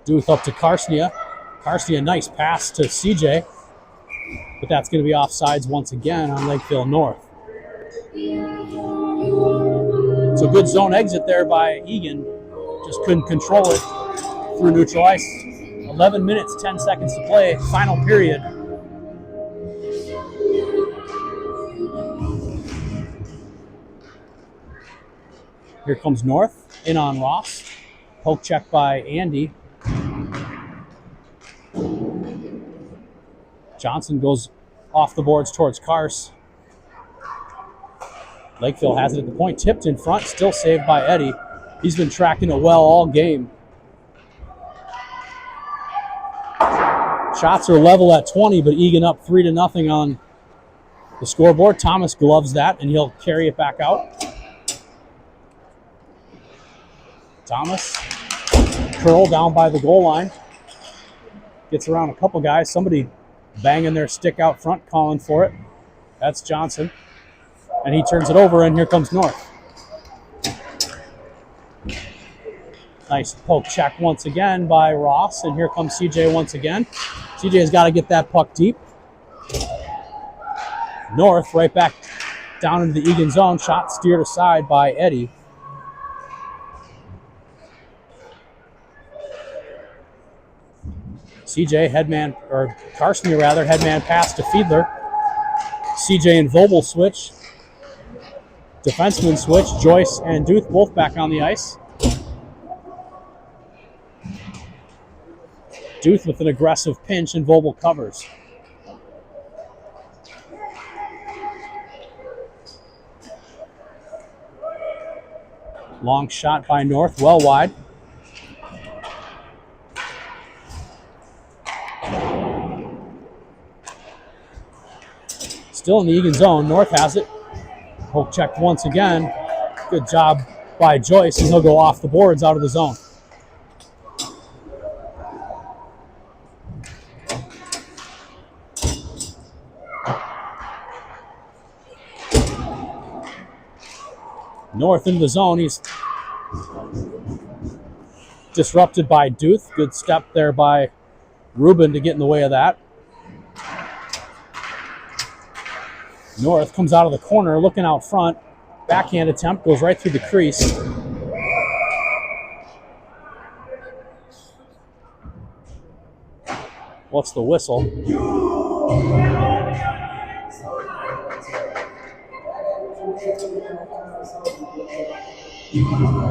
Duth up to Karstnia. Karstnia, nice pass to CJ. But that's going to be offsides once again on Lakeville North. So good zone exit there by Eagan. Just couldn't control it through neutral ice. 11 minutes, 10 seconds to play. Final period. Here comes North, in on Ross. Poke check by Andy. Johnson goes off the boards towards Kars. Lakeville has it at the point, tipped in front, still saved by Eddie. He's been tracking it well all game. Shots are level at 20, but Eagan up 3-0 on the scoreboard. Thomas gloves that, and he'll carry it back out. Thomas, curl down by the goal line. Gets around a couple guys. Somebody banging their stick out front, calling for it. That's Johnson. And he turns it over, and here comes North. Nice poke check once again by Ross, and here comes CJ once again. CJ's got to get that puck deep. North right back down into the Eagan zone. Shot steered aside by Eddie. CJ, headman, or Karstnia rather, headman pass to Fiedler. CJ and Vogel switch. Defenseman switch. Joyce and Duth both back on the ice. Duth with an aggressive pinch, and Vogel covers. Long shot by North, well wide. Still in the Eagan zone. North has it. Poke checked once again. Good job by Joyce, and he'll go off the boards out of the zone. North into the zone. He's disrupted by Duth. Good step there by Rubin to get in the way of that. North comes out of the corner, looking out front. Backhand attempt goes right through the crease. What's the whistle?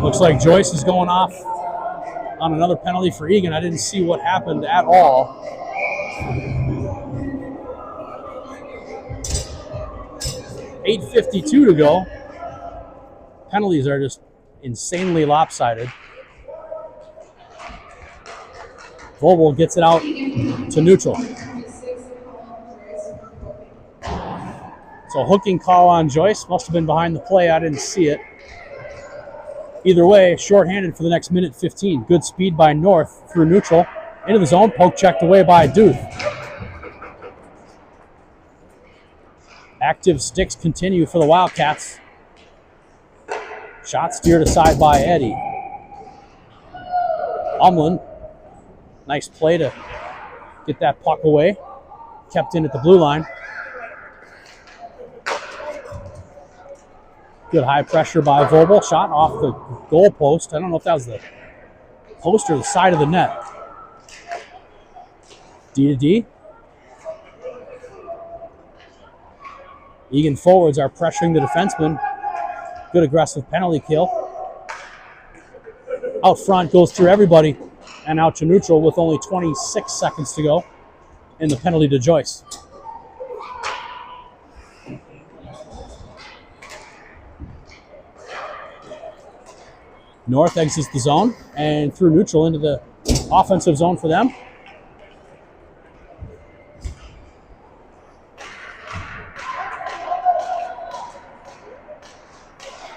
Looks like Joyce is going off on another penalty for Eagan. I didn't see what happened at all. .852 to go. Penalties are just insanely lopsided. Vogel gets it out to neutral. So hooking call on Joyce. Must have been behind the play. I didn't see it. Either way, shorthanded for the next minute 15. Good speed by North through neutral. Into the zone. Poke checked away by Duth. Active sticks continue for the Wildcats. Shot steered aside by Eddie. Umland. Nice play to get that puck away. Kept in at the blue line. Good high pressure by Vogel. Shot off the goal post. I don't know if that was the post or the side of the net. D to D. Eagan forwards are pressuring the defenseman. Good aggressive penalty kill. Out front, goes through everybody and out to neutral with only 26 seconds to go in the penalty to Joyce. North exits the zone and through neutral into the offensive zone for them.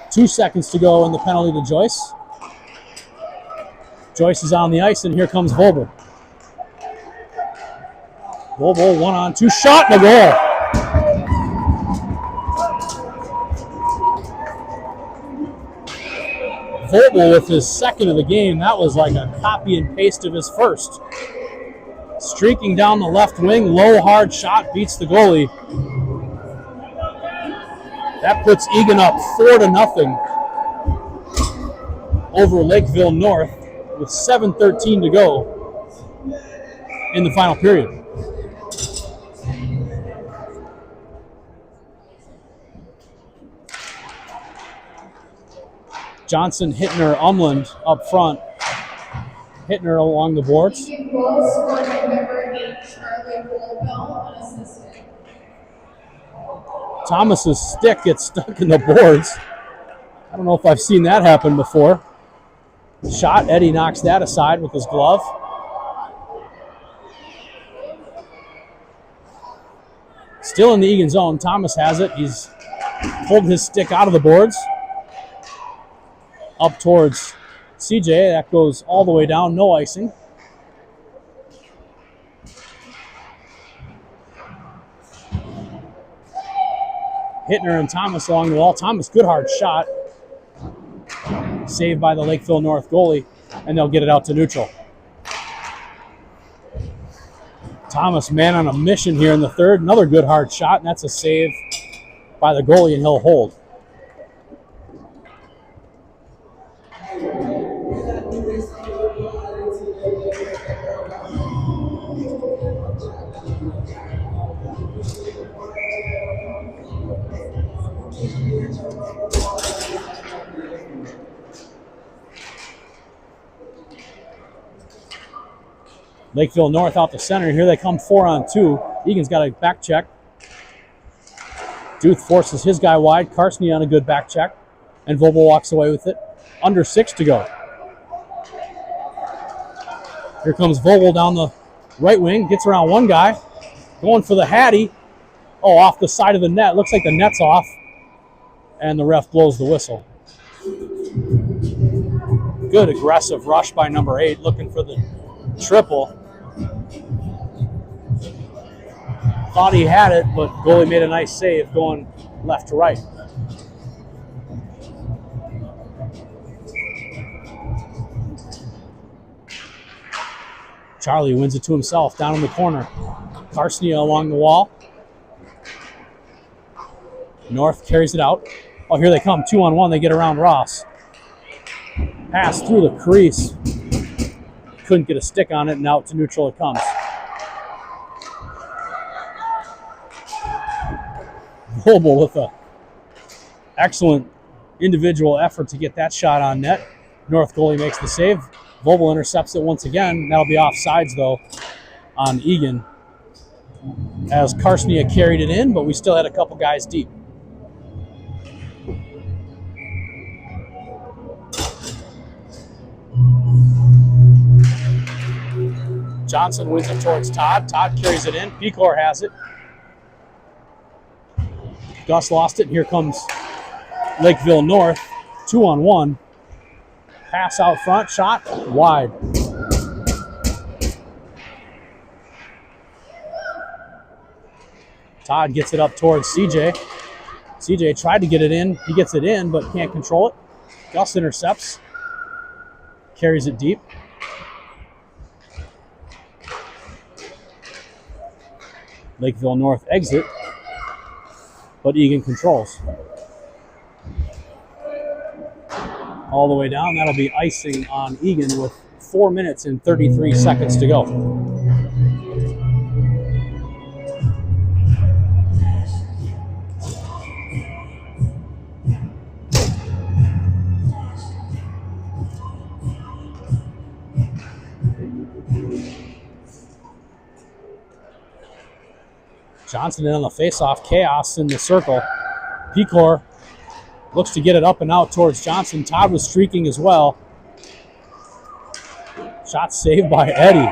.2 seconds to go in the penalty to Joyce. Joyce is on the ice, and here comes Vogel. Vogel 1-on-2 shot and a goal. Vogel with his second of the game. That was like a copy and paste of his first. Streaking down the left wing, low hard shot, beats the goalie. That puts Eagan up 4-0 over Lakeville North with 7:13 to go in the final period. Johnson, Hittner, Umland up front. Hittner along the boards. Goal scored by number 8, Charlie Wolfbell, unassisted. Thomas's stick gets stuck in the boards. I don't know if I've seen that happen before. Shot, Eddie knocks that aside with his glove. Still in the Eagan zone. Thomas has it. He's pulled his stick out of the boards. Up towards CJ. That goes all the way down. No icing. Hittner and Thomas along the wall. Thomas, good hard shot. Saved by the Lakeville North goalie, and they'll get it out to neutral. Thomas, man on a mission here in the third. Another good hard shot, and that's a save by the goalie, and he'll hold. Lakeville North out the center. Here they come 4-on-2. Egan's got a back check. Duth forces his guy wide. Carstney on a good back check. And Vogel walks away with it. Under 6 to go. Here comes Vogel down the right wing. Gets around one guy. Going for the Hattie. Oh, off the side of the net. Looks like the net's off. And the ref blows the whistle. Good aggressive rush by number 8. Looking for the triple. Thought he had it, but goalie made a nice save going left to right. Charlie wins it to himself down in the corner. Carstney along the wall. North carries it out. Oh, here they come. 2-on-1. They get around Ross. Pass through the crease. Couldn't get a stick on it, and out to neutral it comes. Vogel with a excellent individual effort to get that shot on net. North goalie makes the save. Vogel intercepts it once again. That'll be offsides, though, on Eagan. As Carstney carried it in, but we still had a couple guys deep. Johnson wins it towards Todd. Todd carries it in. Pecor has it. Gus lost it. Here comes Lakeville North. 2-on-1. Pass out front. Shot wide. Todd gets it up towards CJ. CJ tried to get it in. He gets it in, but can't control it. Gus intercepts. Carries it deep. Lakeville North exit, but Eagan controls. All the way down. That'll be icing on Eagan with 4 minutes and 33 seconds to go. Johnson in on the face-off. Chaos in the circle. Pecor looks to get it up and out towards Johnson. Todd was streaking as well. Shot saved by Eddie.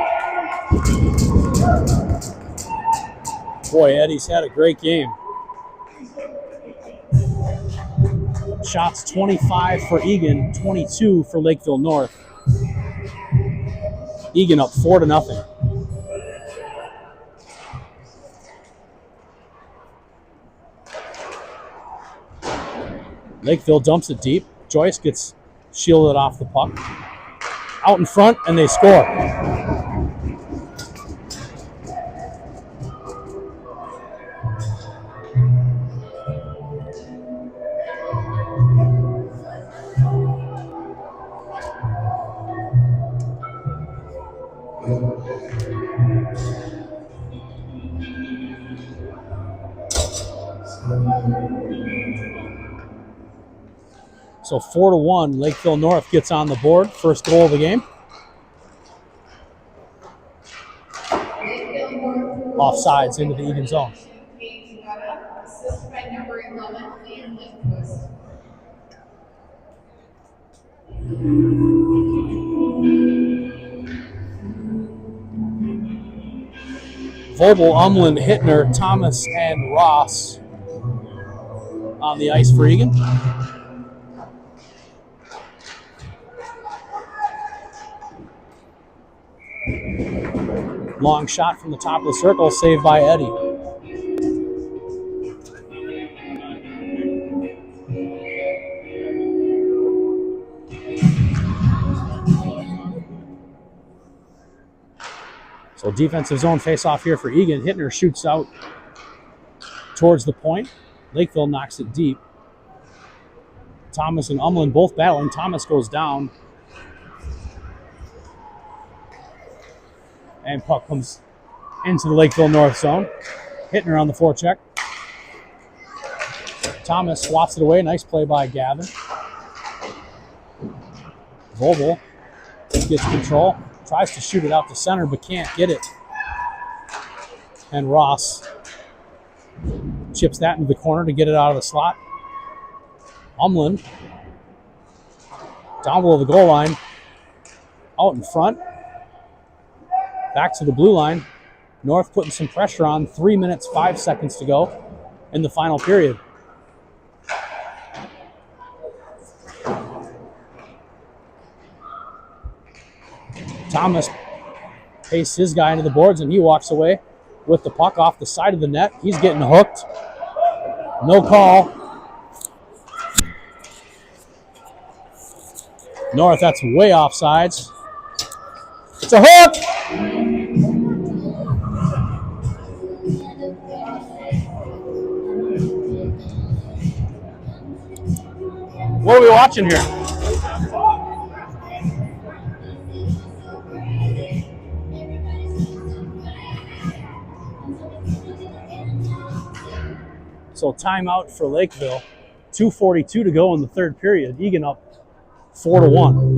Boy, Eddie's had a great game. Shots 25 for Eagan, 22 for Lakeville North. Eagan up 4-0. Lakeville dumps it deep. Joyce gets shielded off the puck. Out in front, and they score. So 4-1, Lakeville North gets on the board. First goal of the game. Offsides into the Eagan zone. Assisted by number 11, Liam Lindquist. Vogel, Umland, Hittner, Thomas, and Ross on the ice for Eagan. Long shot from the top of the circle, saved by Eddie. So defensive zone face-off here for Eagan. Hittner shoots out towards the point. Lakeville knocks it deep. Thomas and Umland both battling. Thomas goes down. And puck comes into the Lakeville North zone. Hittner on the forecheck. Thomas swats it away. Nice play by Gavin. Vogel gets control. Tries to shoot it out to center, but can't get it. And Ross chips that into the corner to get it out of the slot. Umland down below the goal line. Out in front. Back to the blue line. North putting some pressure on. 3 minutes, 5 seconds to go in the final period. Thomas pastes his guy into the boards, and he walks away with the puck off the side of the net. He's getting hooked. No call. North, that's way offsides. It's a hook! What are we watching here? So timeout for Lakeville. 2:42 to go in the third period. Eagan up 4-1.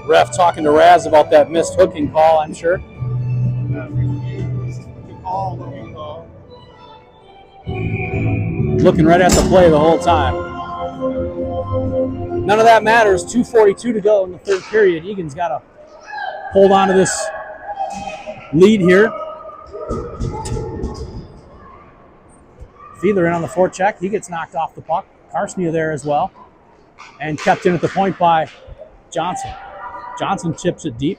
Ref talking to Raz about that missed hooking call, I'm sure. Looking right at the play the whole time. None of that matters. 2:42 to go in the third period. Egan's got to hold on to this lead here. Fiedler in on the forecheck. He gets knocked off the puck. Carstnia there as well. And kept in at the point by Johnson. Johnson chips it deep.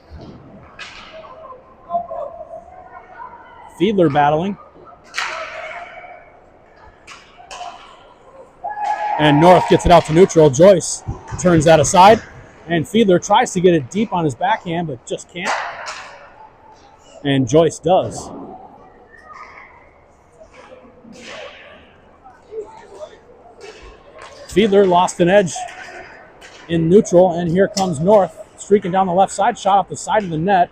Fiedler battling. And North gets it out to neutral. Joyce turns that aside. And Fiedler tries to get it deep on his backhand, but just can't. And Joyce does. Fiedler lost an edge in neutral, and here comes North, streaking down the left side, shot off the side of the net.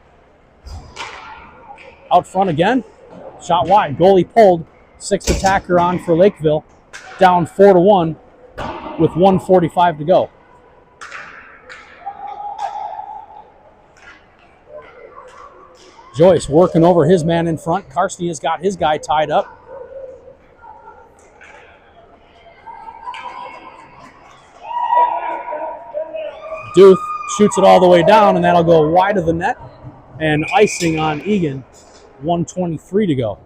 Out front again, shot wide, goalie pulled, sixth attacker on for Lakeville, down 4-1 with 1:45 to go. Joyce working over his man in front. Karstny has got his guy tied up. Duth shoots it all the way down, and that'll go wide of the net. And icing on Eagan, 1:23 to go.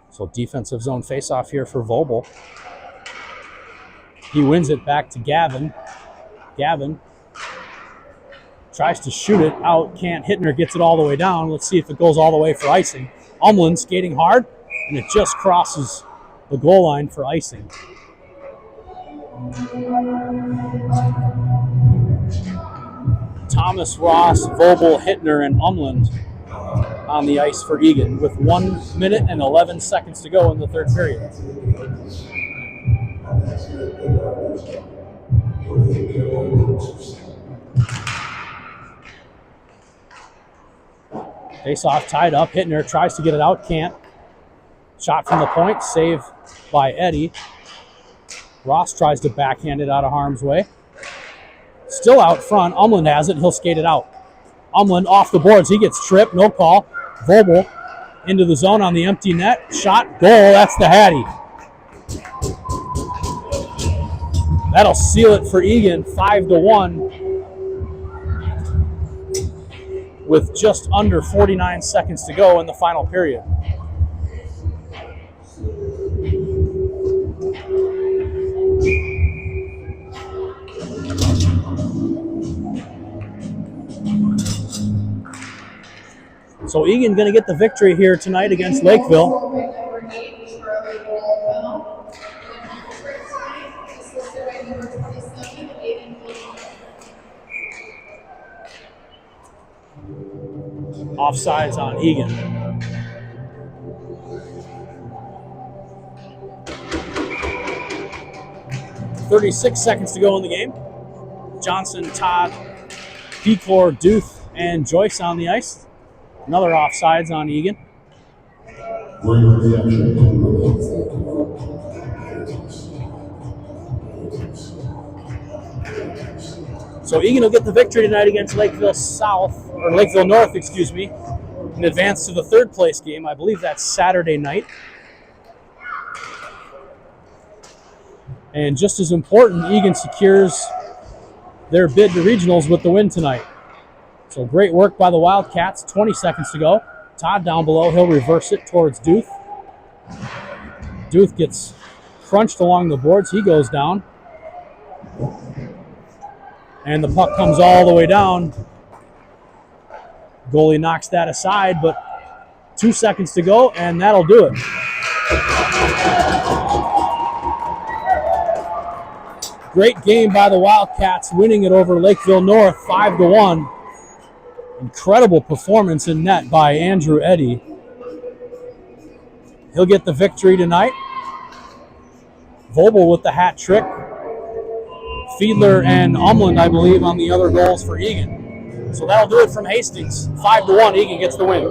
So defensive zone faceoff here for Vobel. He wins it back to Gavin. Gavin tries to shoot it out, can't. Hittner gets it all the way down. Let's see if it goes all the way for icing. Umland skating hard, and it just crosses the goal line for icing. Thomas, Ross, Vobel, Hittner, and Umland on the ice for Eagan with 1 minute and 11 seconds to go in the third period. Face-off tied up. Hittner tries to get it out, can't. Shot from the point, save by Eddie. Ross tries to backhand it out of harm's way. Still out front. Umland has it. He'll skate it out. Umland off the boards. He gets tripped. No call. Vobel into the zone on the empty net. Shot. Goal. That's the Hattie. That'll seal it for Eagan. 5-1 with just under 49 seconds to go in the final period. So Eagan going to get the victory here tonight against Lakeville. Offsides on Eagan. .36 seconds to go in the game. Johnson, Todd, Pecor, Duth, and Joyce on the ice. Another offsides on Eagan. So Eagan will get the victory tonight against Lakeville South, or Lakeville North, excuse me, in advance to the third place game. I believe that's Saturday night. And just as important, Eagan secures their bid to regionals with the win tonight. So great work by the Wildcats. 20 seconds to go. Todd down below. He'll reverse it towards Duth. Duth gets crunched along the boards. He goes down. And the puck comes all the way down. Goalie knocks that aside, but 2 seconds to go, and that'll do it. Great game by the Wildcats, winning it over Lakeville North 5-1. Incredible performance in net by Andrew Eddy. He'll get the victory tonight. Vobel with the hat trick. Fiedler and Umland, I believe, on the other goals for Eagan. So that'll do it from Hastings. 5-1, Eagan gets the win.